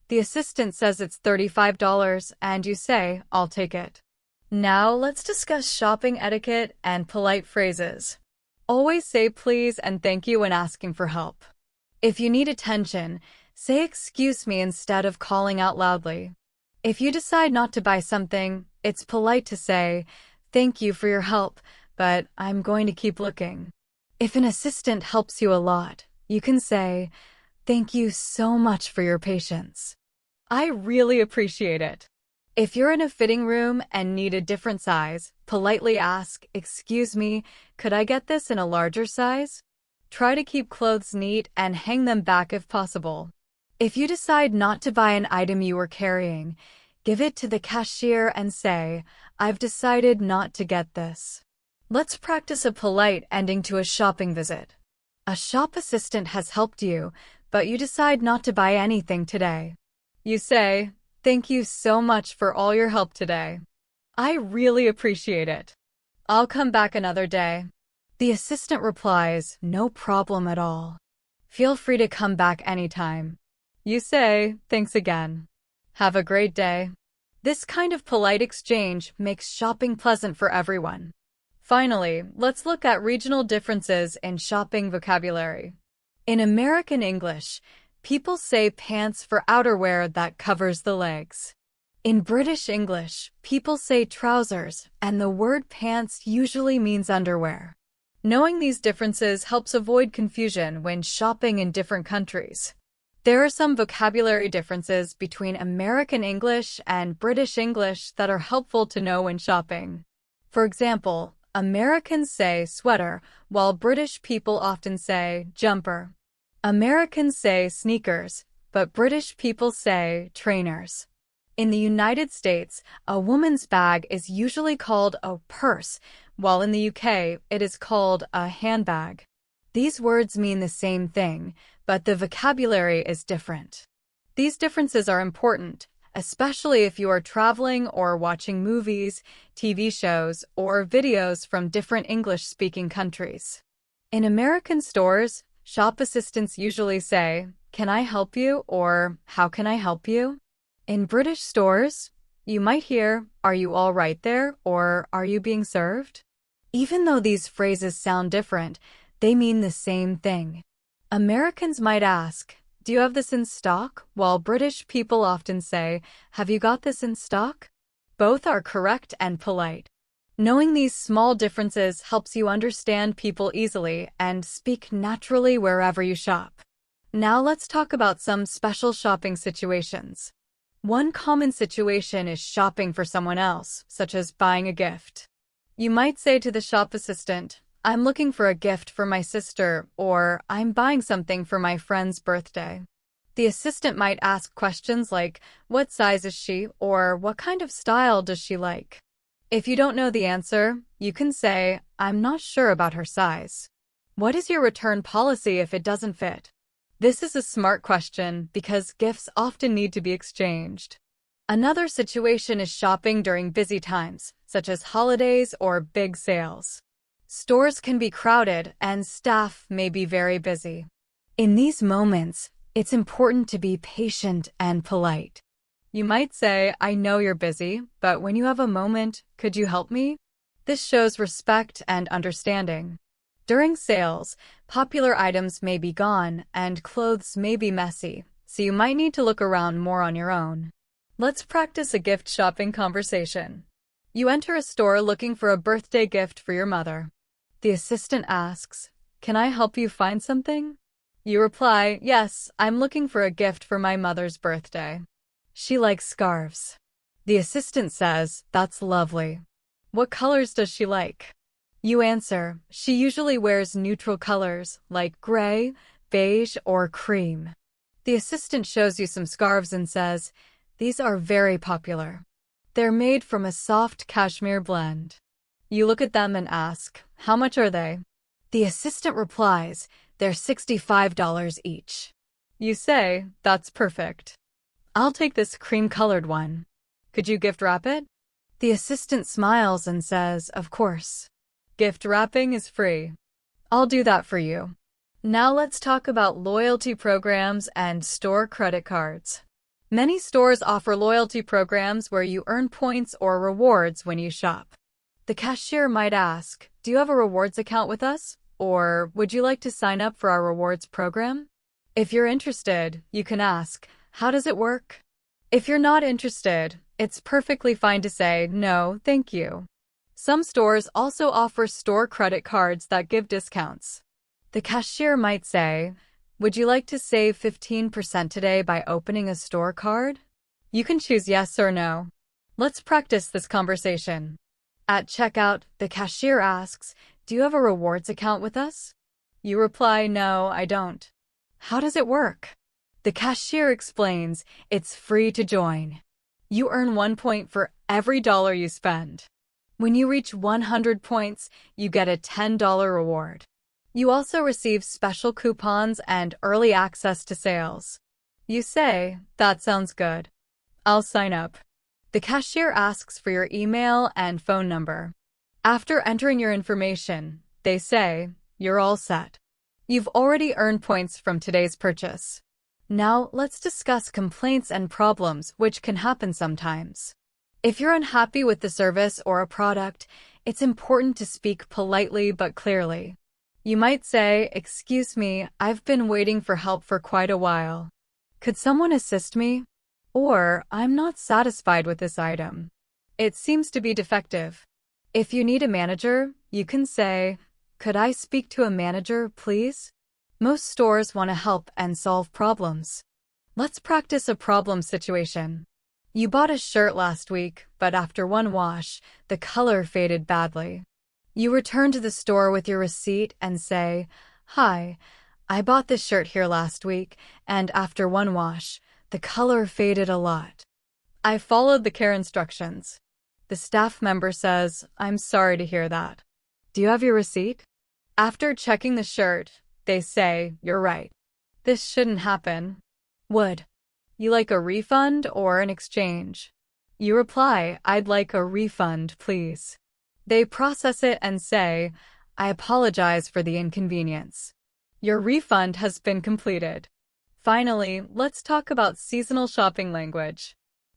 The assistant says it's $35 and you say, "I'll take it." Now let's discuss shopping etiquette and polite phrases. Always say please and thank you when asking for help. If you need attention, say "excuse me" instead of calling out loudly. If you decide not to buy something, it's polite to say, "Thank you for your help, but I'm going to keep looking." If an assistant helps you a lot, you can say, "Thank you so much for your patience. I really appreciate it." If you're in a fitting room and need a different size, politely ask, "Excuse me, could I get this in a larger size?" Try to keep clothes neat and hang them back if possible. If you decide not to buy an item you were carrying, give it to the cashier and say, "I've decided not to get this." Let's practice a polite ending to a shopping visit. A shop assistant has helped you, but you decide not to buy anything today. You say, "Thank you so much for all your help today. I really appreciate it. I'll come back another day." The assistant replies, "No problem at all. Feel free to come back anytime." You say, "Thanks again. Have a great day." This kind of polite exchange makes shopping pleasant for everyone. Finally, let's look at regional differences in shopping vocabulary. In American English, people say pants for outerwear that covers the legs. In British English, people say trousers, and the word pants usually means underwear. Knowing these differences helps avoid confusion when shopping in different countries. There are some vocabulary differences between American English and British English that are helpful to know when shopping. For example, Americans say sweater, while British people often say jumper. Americans say sneakers, but British people say trainers. In the United States, a woman's bag is usually called a purse, while in the UK, it is called a handbag. These words mean the same thing, but the vocabulary is different. These differences are important, especially if you are traveling or watching movies, TV shows, or videos from different English-speaking countries. In American stores, shop assistants usually say, "Can I help you?" or "How can I help you?" In British stores, you might hear, "Are you all right there?" or "Are you being served?" Even though these phrases sound different, they mean the same thing. Americans might ask, "Do you have this in stock?" while British people often say, "Have you got this in stock?" Both are correct and polite. Knowing these small differences helps you understand people easily and speak naturally wherever you shop. Now let's talk about some special shopping situations. One common situation is shopping for someone else, such as buying a gift. You might say to the shop assistant, "I'm looking for a gift for my sister," or "I'm buying something for my friend's birthday." The assistant might ask questions like, "What size is she?" or "What kind of style does she like?" If you don't know the answer, you can say, "I'm not sure about her size." What is your return policy if it doesn't fit? This is a smart question because gifts often need to be exchanged. Another situation is shopping during busy times, such as holidays or big sales. Stores can be crowded and staff may be very busy. In these moments, it's important to be patient and polite. You might say, "I know you're busy, but when you have a moment, could you help me?" This shows respect and understanding. During sales, popular items may be gone and clothes may be messy, so you might need to look around more on your own. Let's practice a gift shopping conversation. You enter a store looking for a birthday gift for your mother. The assistant asks, "Can I help you find something?" You reply, "Yes, I'm looking for a gift for my mother's birthday. She likes scarves." The assistant says, "That's lovely. What colors does she like?" You answer, "She usually wears neutral colors like gray, beige, or cream." The assistant shows you some scarves and says, "These are very popular. They're made from a soft cashmere blend." You look at them and ask, "How much are they?" The assistant replies, "They're $65 each." You say, "That's perfect. I'll take this cream-colored one. Could you gift wrap it?" The assistant smiles and says, "Of course. Gift wrapping is free. I'll do that for you." Now let's talk about loyalty programs and store credit cards. Many stores offer loyalty programs where you earn points or rewards when you shop. The cashier might ask, "Do you have a rewards account with us?" Or, "Would you like to sign up for our rewards program?" If you're interested, you can ask, "How does it work?" If you're not interested, it's perfectly fine to say, "No, thank you." Some stores also offer store credit cards that give discounts. The cashier might say, "Would you like to save 15% today by opening a store card?" You can choose yes or no. Let's practice this conversation. At checkout, the cashier asks, "Do you have a rewards account with us?" You reply, "No, I don't." How does it work? The cashier explains, "It's free to join. You earn 1 point for every dollar you spend. When you reach 100 points, you get a $10 reward. You also receive special coupons and early access to sales." You say, "That sounds good. I'll sign up." The cashier asks for your email and phone number. After entering your information, they say, "You're all set. You've already earned points from today's purchase." Now, let's discuss complaints and problems which can happen sometimes. If you're unhappy with the service or a product, it's important to speak politely but clearly. You might say, "Excuse me, I've been waiting for help for quite a while. Could someone assist me?" Or, "I'm not satisfied with this item. It seems to be defective." If you need a manager, you can say, could I speak to a manager, please? Most stores want to help and solve problems. Let's practice a problem situation. You bought a shirt last week, but after one wash, the color faded badly. You return to the store with your receipt and say, "Hi, I bought this shirt here last week, and after one wash, the color faded a lot. I followed the care instructions." The staff member says, "I'm sorry to hear that. Do you have your receipt?" After checking the shirt, they say, "You're right. This shouldn't happen." Would you like a refund or an exchange? You reply, "I'd like a refund, please." They process it and say, "I apologize for the inconvenience. Your refund has been completed." Finally, let's talk about seasonal shopping language.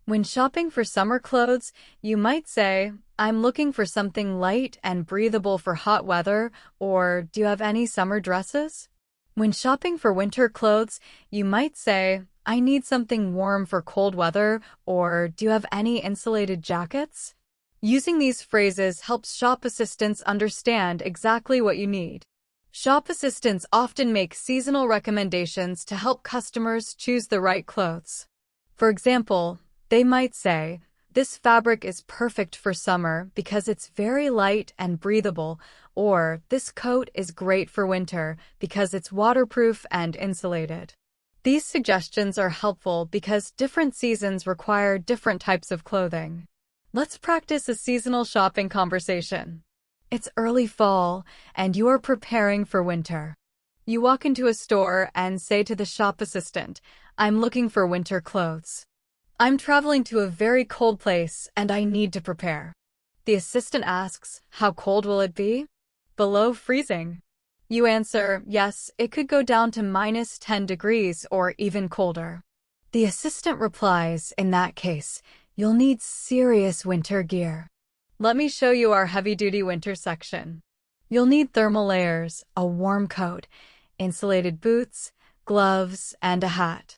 When shopping for summer clothes, you might say, "I'm looking for something light and breathable for hot weather," or "Do you have any summer dresses?" When shopping for winter clothes, you might say, "I need something warm for cold weather," or "Do you have any insulated jackets?" Using these phrases helps shop assistants understand exactly what you need. Shop assistants often make seasonal recommendations to help customers choose the right clothes. For example, they might say, "This fabric is perfect for summer because it's very light and breathable," or "This coat is great for winter because it's waterproof and insulated." These suggestions are helpful because different seasons require different types of clothing. Let's practice a seasonal shopping conversation. It's early fall, and you are preparing for winter. You walk into a store and say to the shop assistant, "I'm looking for winter clothes. I'm traveling to a very cold place and I need to prepare." The assistant asks, "How cold will it be?" "Below freezing." You answer, "Yes, it could go down to -10 degrees or even colder." The assistant replies, "In that case, you'll need serious winter gear. Let me show you our heavy-duty winter section. You'll need thermal layers, a warm coat, insulated boots, gloves, and a hat."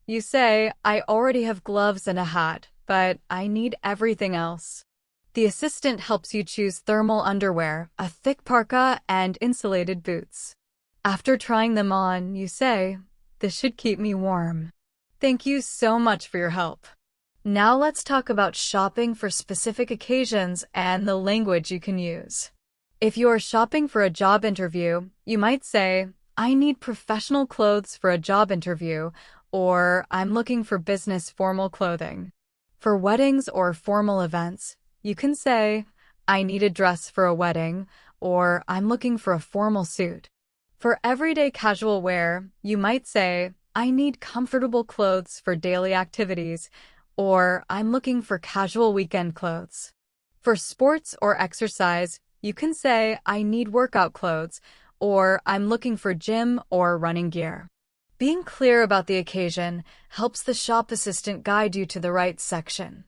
You say, "I already have gloves and a hat, but I need everything else." The assistant helps you choose thermal underwear, a thick parka, and insulated boots. After trying them on, you say, "This should keep me warm." Thank you so much for your help. Now let's talk about shopping for specific occasions and the language you can use. If you are shopping for a job interview, you might say, "I need professional clothes for a job interview," or "I'm looking for business formal clothing." For weddings or formal events, you can say, "I need a dress for a wedding," or "I'm looking for a formal suit." For everyday casual wear, you might say, "I need comfortable clothes for daily activities," or "I'm looking for casual weekend clothes." For sports or exercise, you can say, "I need workout clothes," or "I'm looking for gym or running gear." Being clear about the occasion helps the shop assistant guide you to the right section.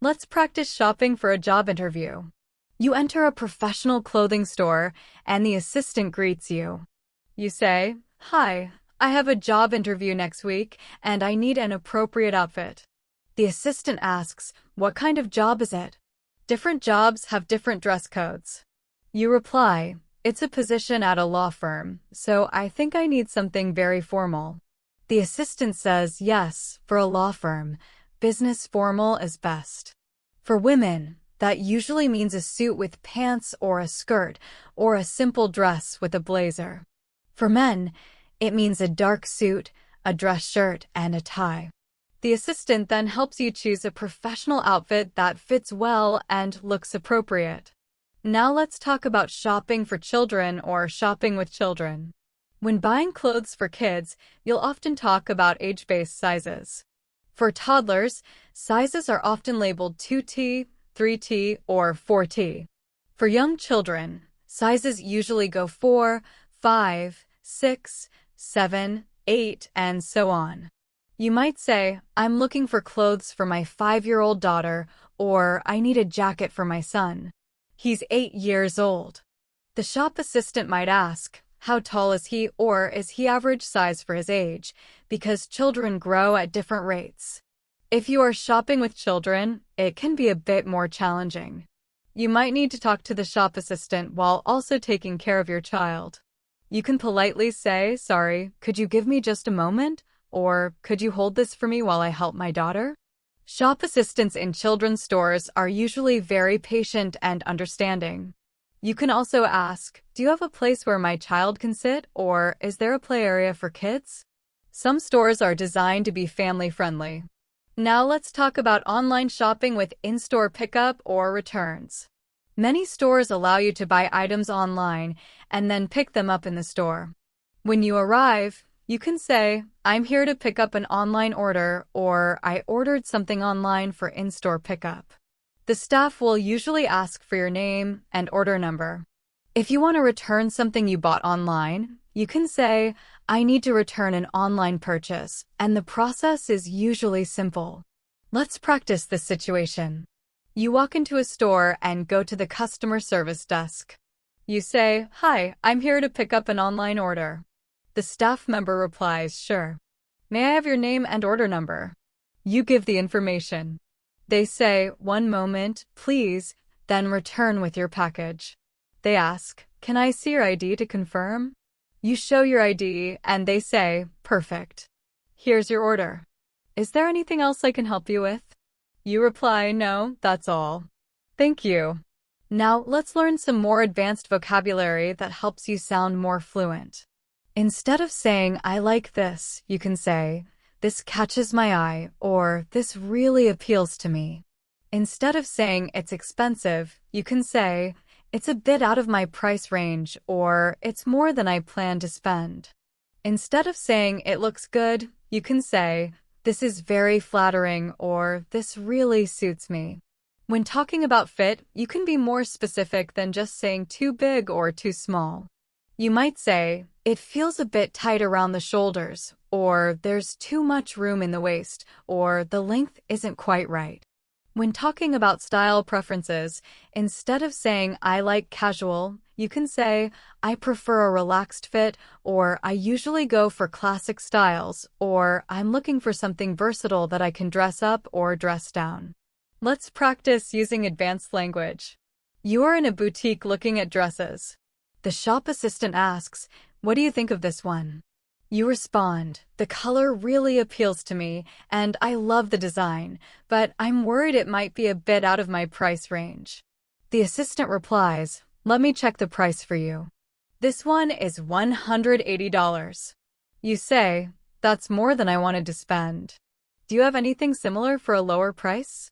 Let's practice shopping for a job interview. You enter a professional clothing store and the assistant greets you. You say, "Hi, I have a job interview next week and I need an appropriate outfit." The assistant asks, "What kind of job is it?" Different jobs have different dress codes. You reply, "It's a position at a law firm, so I think I need something very formal." The assistant says, "Yes, for a law firm, business formal is best." For women, that usually means a suit with pants or a skirt, or a simple dress with a blazer. For men, it means a dark suit, a dress shirt, and a tie. The assistant then helps you choose a professional outfit that fits well and looks appropriate. Now let's talk about shopping for children or shopping with children. When buying clothes for kids, you'll often talk about age-based sizes. For toddlers, sizes are often labeled 2T, 3T, or 4T. For young children, sizes usually go 4, 5, 6, 7, 8, and so on. You might say, "I'm looking for clothes for my 5-year-old daughter," or "I need a jacket for my son. He's 8 years old." The shop assistant might ask, "How tall is he?" or "Is he average size for his age?" because children grow at different rates. If you are shopping with children, it can be a bit more challenging. You might need to talk to the shop assistant while also taking care of your child. You can politely say, "Sorry, could you give me just a moment?" Or, "Could you hold this for me while I help my daughter?" Shop assistants in children's stores are usually very patient and understanding. You can also ask, "Do you have a place where my child can sit?" Or, "Is there a play area for kids?" Some stores are designed to be family-friendly. Now let's talk about online shopping with in-store pickup or returns. Many stores allow you to buy items online and then pick them up in the store. When you arrive, you can say, "I'm here to pick up an online order," or "I ordered something online for in-store pickup." The staff will usually ask for your name and order number. If you want to return something you bought online, you can say, "I need to return an online purchase," and the process is usually simple. Let's practice this situation. You walk into a store and go to the customer service desk. You say, "Hi, I'm here to pick up an online order." The staff member replies, "Sure. May I have your name and order number?" You give the information. They say, "One moment, please," then return with your package. They ask, "Can I see your ID to confirm?" You show your ID and they say, "Perfect. Here's your order. Is there anything else I can help you with?" You reply, "No, that's all. Thank you." Now let's learn some more advanced vocabulary that helps you sound more fluent. Instead of saying, "I like this," you can say, "This catches my eye," or "This really appeals to me." Instead of saying, "It's expensive," you can say, "It's a bit out of my price range," or "It's more than I plan to spend." Instead of saying, "It looks good," you can say, "This is very flattering," or "This really suits me." When talking about fit, you can be more specific than just saying too big or too small. You might say, "It feels a bit tight around the shoulders," or "There's too much room in the waist," or "The length isn't quite right." When talking about style preferences, instead of saying, "I like casual," you can say, "I prefer a relaxed fit," or "I usually go for classic styles," or "I'm looking for something versatile that I can dress up or dress down." Let's practice using advanced language. You are in a boutique looking at dresses. The shop assistant asks, "What do you think of this one?" You respond, "The color really appeals to me, and I love the design, but I'm worried it might be a bit out of my price range." The assistant replies, "Let me check the price for you. This one is $180. You say, "That's more than I wanted to spend. Do you have anything similar for a lower price?"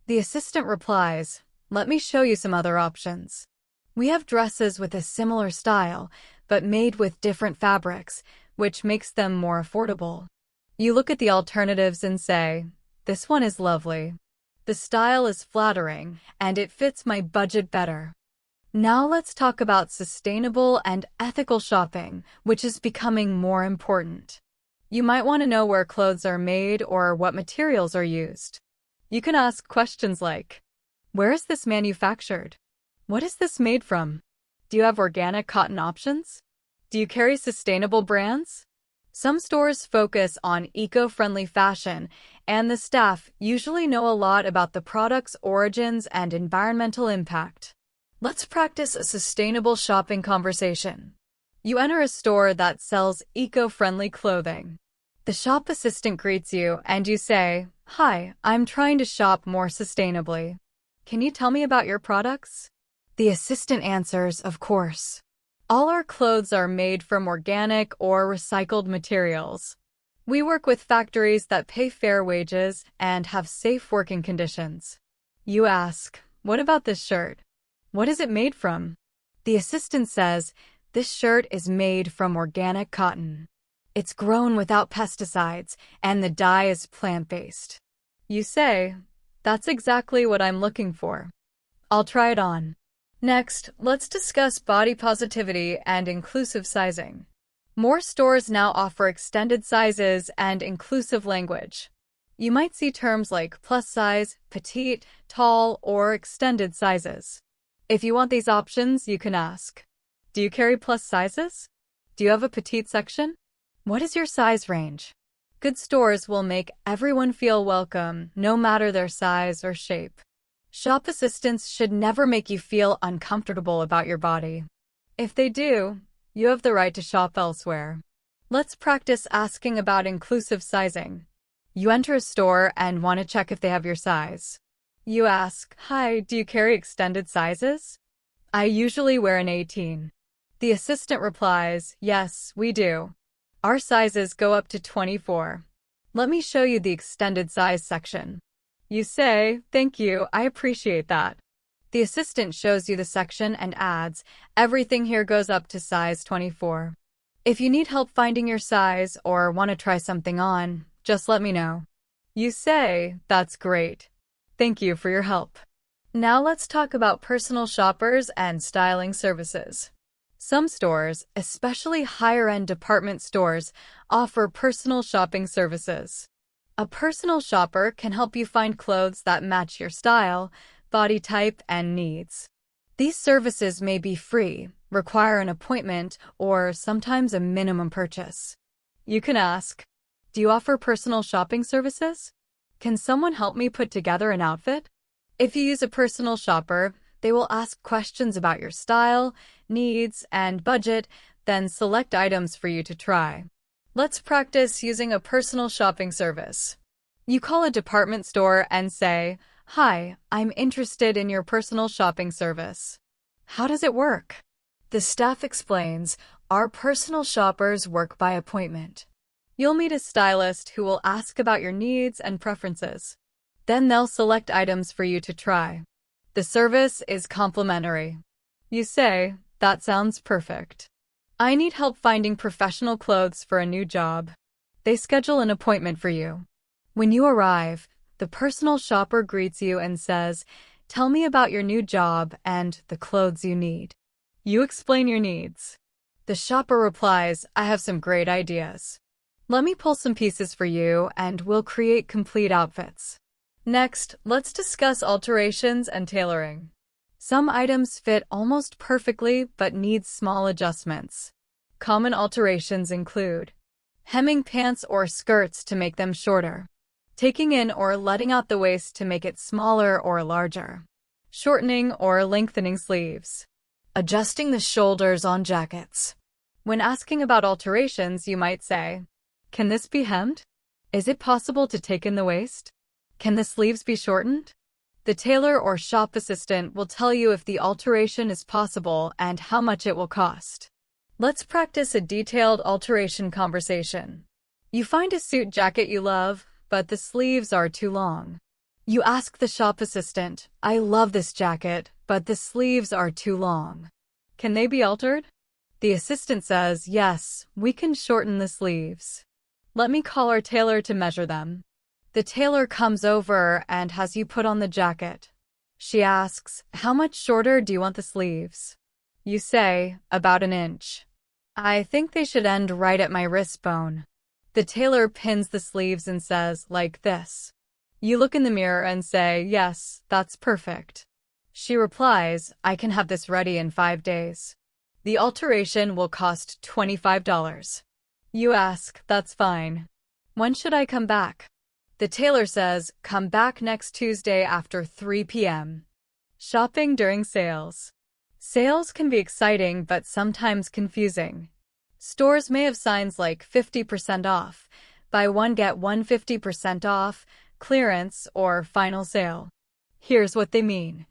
The assistant replies, "Let me show you some other options. We have dresses with a similar style, but made with different fabrics, which makes them more affordable." You look at the alternatives and say, "This one is lovely. The style is flattering, and it fits my budget better." Now let's talk about sustainable and ethical shopping, which is becoming more important. You might want to know where clothes are made or what materials are used. You can ask questions like, "Where is this manufactured? What is this made from? Do you have organic cotton options? Do you carry sustainable brands?" Some stores focus on eco-friendly fashion, and the staff usually know a lot about the product's origins and environmental impact. Let's practice a sustainable shopping conversation. You enter a store that sells eco-friendly clothing. The shop assistant greets you and you say, "Hi, I'm trying to shop more sustainably. Can you tell me about your products?" The assistant answers, "Of course. All our clothes are made from organic or recycled materials. We work with factories that pay fair wages and have safe working conditions." You ask, "What about this shirt? What is it made from?" The assistant says, "This shirt is made from organic cotton. It's grown without pesticides, and the dye is plant-based." You say, "That's exactly what I'm looking for. I'll try it on." Next, let's discuss body positivity and inclusive sizing. More stores now offer extended sizes and inclusive language. You might see terms like plus size, petite, tall, or extended sizes. If you want these options, you can ask, "Do you carry plus sizes? Do you have a petite section? What is your size range?" Good stores will make everyone feel welcome, no matter their size or shape. Shop assistants should never make you feel uncomfortable about your body. If they do, you have the right to shop elsewhere. Let's practice asking about inclusive sizing. You enter a store and want to check if they have your size. You ask, "Hi, do you carry extended sizes? I usually wear an 18. The assistant replies, "Yes, we do. Our sizes go up to 24. Let me show you the extended size section." You say, "Thank you, I appreciate that." The assistant shows you the section and adds, "Everything here goes up to size 24. If you need help finding your size or want to try something on, just let me know." You say, "That's great. Thank you for your help." Now let's talk about personal shoppers and styling services. Some stores, especially higher-end department stores, offer personal shopping services. A personal shopper can help you find clothes that match your style, body type, and needs. These services may be free, require an appointment, or sometimes a minimum purchase. You can ask, "Do you offer personal shopping services? Can someone help me put together an outfit?" If you use a personal shopper, they will ask questions about your style, needs, and budget, then select items for you to try. Let's practice using a personal shopping service. You call a department store and say, "Hi, I'm interested in your personal shopping service." How does it work? The staff explains, "Our personal shoppers work by appointment." You'll meet a stylist who will ask about your needs and preferences. Then they'll select items for you to try. The service is complimentary. You say, "That sounds perfect. I need help finding professional clothes for a new job." They schedule an appointment for you. When you arrive, the personal shopper greets you and says, "Tell me about your new job and the clothes you need." You explain your needs. The shopper replies, "I have some great ideas. Let me pull some pieces for you and we'll create complete outfits." Next, let's discuss alterations and tailoring. Some items fit almost perfectly but need small adjustments. Common alterations include hemming pants or skirts to make them shorter, taking in or letting out the waist to make it smaller or larger, shortening or lengthening sleeves, adjusting the shoulders on jackets. When asking about alterations, you might say, "Can this be hemmed? Is it possible to take in the waist? Can the sleeves be shortened?" The tailor or shop assistant will tell you if the alteration is possible and how much it will cost. Let's practice a detailed alteration conversation. You find a suit jacket you love, but the sleeves are too long. You ask the shop assistant, "I love this jacket, but the sleeves are too long. Can they be altered?" The assistant says, "Yes, we can shorten the sleeves. Let me call our tailor to measure them." The tailor comes over and has you put on the jacket. She asks, "How much shorter do you want the sleeves?" You say, "About an inch. I think they should end right at my wrist bone." The tailor pins the sleeves and says, "Like this." You look in the mirror and say, "Yes, that's perfect." She replies, "I can have this ready in 5 days. The alteration will cost $25. You ask, "That's fine. When should I come back?" The tailor says, "Come back next Tuesday after 3 p.m. Shopping during sales. Sales can be exciting but sometimes confusing. Stores may have signs like 50% off, buy one get one 50% off, clearance, or final sale. Here's what they mean.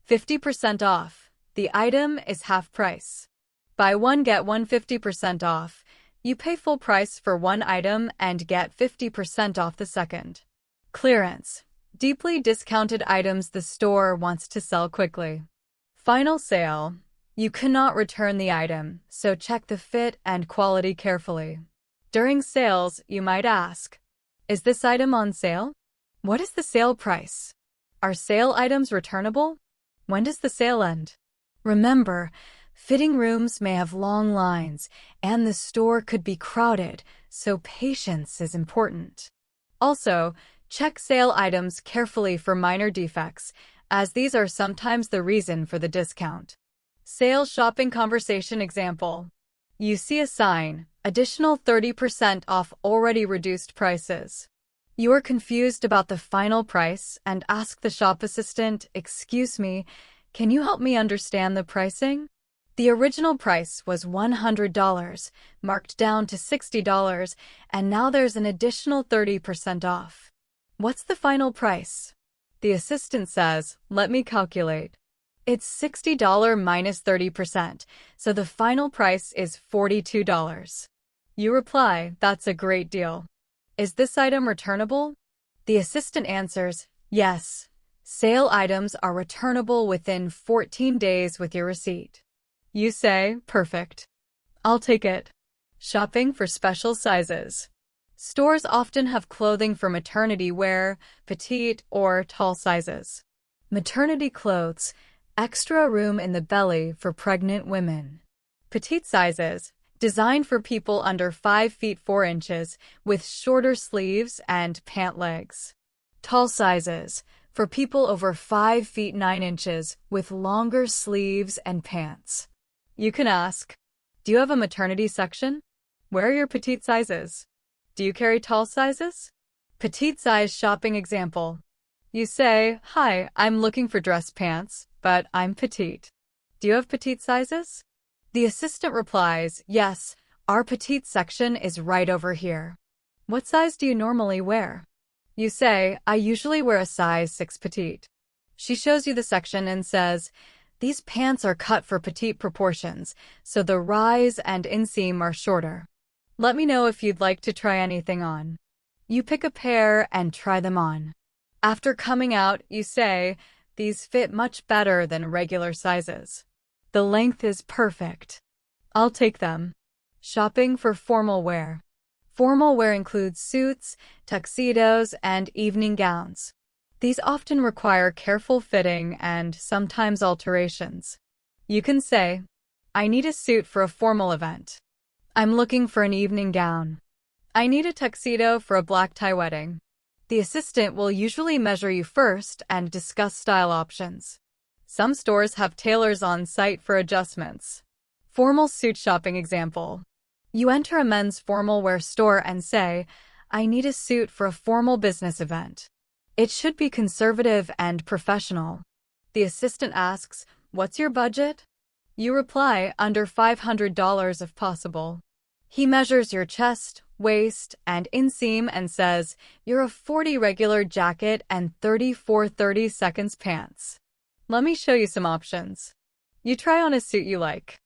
50% off. The item is half price. Buy one get one 50% off. You pay full price for one item and get 50% off the second. Clearance. Deeply discounted items the store wants to sell quickly. Final sale. You cannot return the item, so check the fit and quality carefully. During sales, you might ask, "Is this item on sale? What is the sale price? Are sale items returnable? When does the sale end?" Remember, fitting rooms may have long lines, and the store could be crowded, so patience is important. Also, check sale items carefully for minor defects, as these are sometimes the reason for the discount. Sale shopping conversation example. You see a sign, additional 30% off already reduced prices. You are confused about the final price and ask the shop assistant, "Excuse me, can you help me understand the pricing?" The original price was $100, marked down to $60, and now there's an additional 30% off. What's the final price? The assistant says, "Let me calculate." It's $60 minus 30%, so the final price is $42. You reply, "That's a great deal. Is this item returnable?" The assistant answers, "Yes. Sale items are returnable within 14 days with your receipt." You say, "Perfect. I'll take it." Shopping for special sizes. Stores often have clothing for maternity wear, petite or tall sizes. Maternity clothes, extra room in the belly for pregnant women. Petite sizes, designed for people under 5 feet 4 inches with shorter sleeves and pant legs. Tall sizes, for people over 5 feet 9 inches with longer sleeves and pants. You can ask, "Do you have a maternity section? Where are your petite sizes? Do you carry tall sizes?" Petite size shopping example. You say, "Hi, I'm looking for dress pants, but I'm petite. Do you have petite sizes?" The assistant replies, "Yes, our petite section is right over here." "What size do you normally wear?" You say, "I usually wear a size 6 petite." She shows you the section and says, "These pants are cut for petite proportions, so the rise and inseam are shorter. Let me know if you'd like to try anything on." You pick a pair and try them on. After coming out, you say, "These fit much better than regular sizes. The length is perfect. I'll take them." Shopping for formal wear. Formal wear includes suits, tuxedos, and evening gowns. These often require careful fitting and sometimes alterations. You can say, "I need a suit for a formal event. I'm looking for an evening gown. I need a tuxedo for a black tie wedding." The assistant will usually measure you first and discuss style options. Some stores have tailors on site for adjustments. Formal suit shopping example. You enter a men's formal wear store and say, "I need a suit for a formal business event. It should be conservative and professional." The assistant asks, "What's your budget?" You reply, "Under $500 if possible." He measures your chest, waist, and inseam and says, "You're a 40 regular jacket and 34 30-seconds pants. Let me show you some options." You try on a suit you like.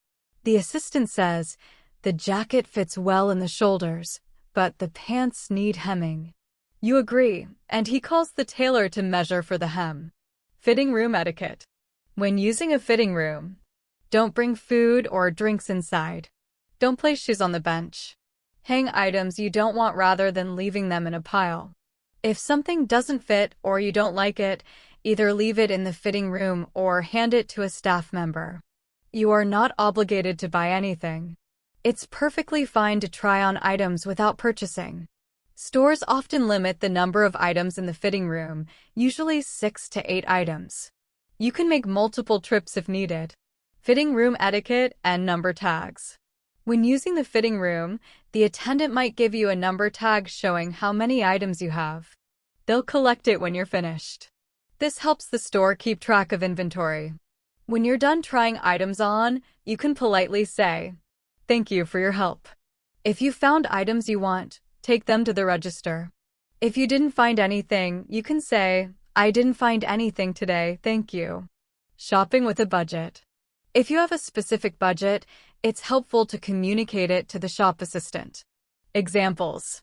The assistant says, "The jacket fits well in the shoulders, but the pants need hemming." You agree, and he calls the tailor to measure for the hem. Fitting room etiquette. When using a fitting room, don't bring food or drinks inside. Don't place shoes on the bench. Hang items you don't want rather than leaving them in a pile. If something doesn't fit or you don't like it, either leave it in the fitting room or hand it to a staff member. You are not obligated to buy anything. It's perfectly fine to try on items without purchasing. Stores often limit the number of items in the fitting room, usually 6 to 8 items. You can make multiple trips if needed. Fitting room etiquette and number tags. When using the fitting room, the attendant might give you a number tag showing how many items you have. They'll collect it when you're finished. This helps the store keep track of inventory. When you're done trying items on, you can politely say, "Thank you for your help." If you found items you want, take them to the register. If you didn't find anything, you can say, "I didn't find anything today, thank you." Shopping with a budget. If you have a specific budget, it's helpful to communicate it to the shop assistant. Examples.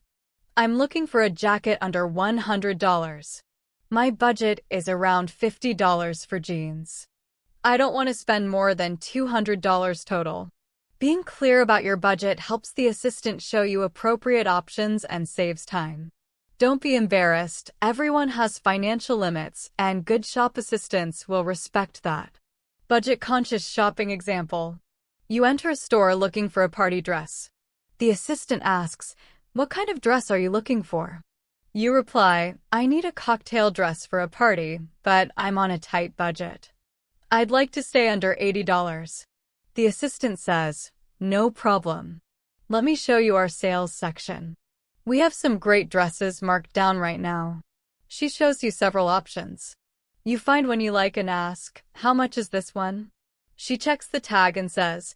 I'm looking for a jacket under $100. My budget is around $50 for jeans. I don't want to spend more than $200 total. Being clear about your budget helps the assistant show you appropriate options and saves time. Don't be embarrassed. Everyone has financial limits, and good shop assistants will respect that. Budget-conscious shopping example. You enter a store looking for a party dress. The assistant asks, "What kind of dress are you looking for?" You reply, "I need a cocktail dress for a party, but I'm on a tight budget. I'd like to stay under $80. The assistant says, "No problem. Let me show you our sales section." We have some great dresses marked down right now. She shows you several options. You find one you like and ask, how much is this one? She checks the tag and says,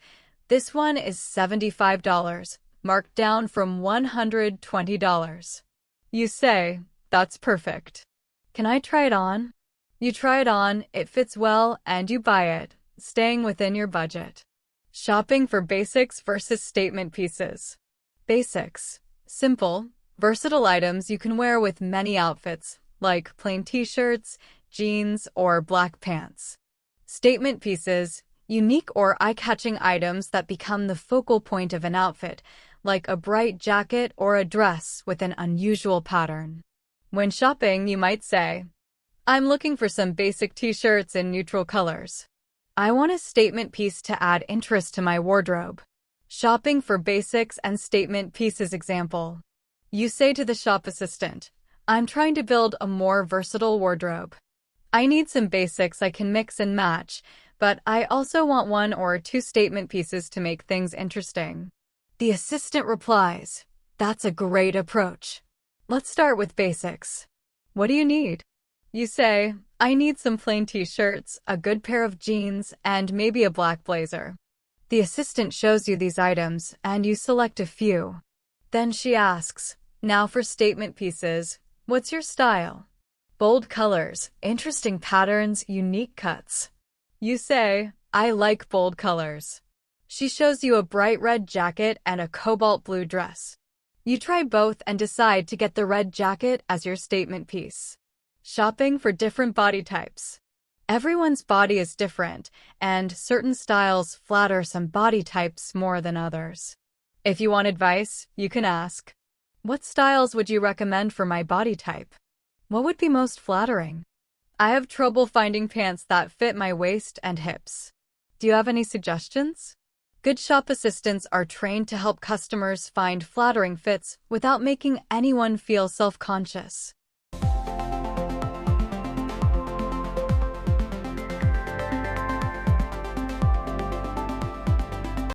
this one is $75, marked down from $120. You say, that's perfect. Can I try it on? You try it on, it fits well, and you buy it, staying within your budget. Shopping for basics versus statement pieces. Basics. Simple, versatile items you can wear with many outfits, like plain t-shirts, jeans, or black pants. Statement pieces. Unique or eye-catching items that become the focal point of an outfit, like a bright jacket or a dress with an unusual pattern. When shopping, you might say, I'm looking for some basic t-shirts in neutral colors. I want a statement piece to add interest to my wardrobe. Shopping for basics and statement pieces example. You say to the shop assistant, I'm trying to build a more versatile wardrobe. I need some basics I can mix and match, but I also want one or two statement pieces to make things interesting. The assistant replies, that's a great approach. Let's start with basics. What do you need? You say, I need some plain t-shirts, a good pair of jeans, and maybe a black blazer. The assistant shows you these items, and you select a few. Then she asks, now for statement pieces, what's your style? Bold colors, interesting patterns, unique cuts. You say, I like bold colors. She shows you a bright red jacket and a cobalt blue dress. You try both and decide to get the red jacket as your statement piece. Shopping for different body types. Everyone's body is different, and certain styles flatter some body types more than others. If you want advice, you can ask, what styles would you recommend for my body type? What would be most flattering? I have trouble finding pants that fit my waist and hips. Do you have any suggestions? Good shop assistants are trained to help customers find flattering fits without making anyone feel self-conscious.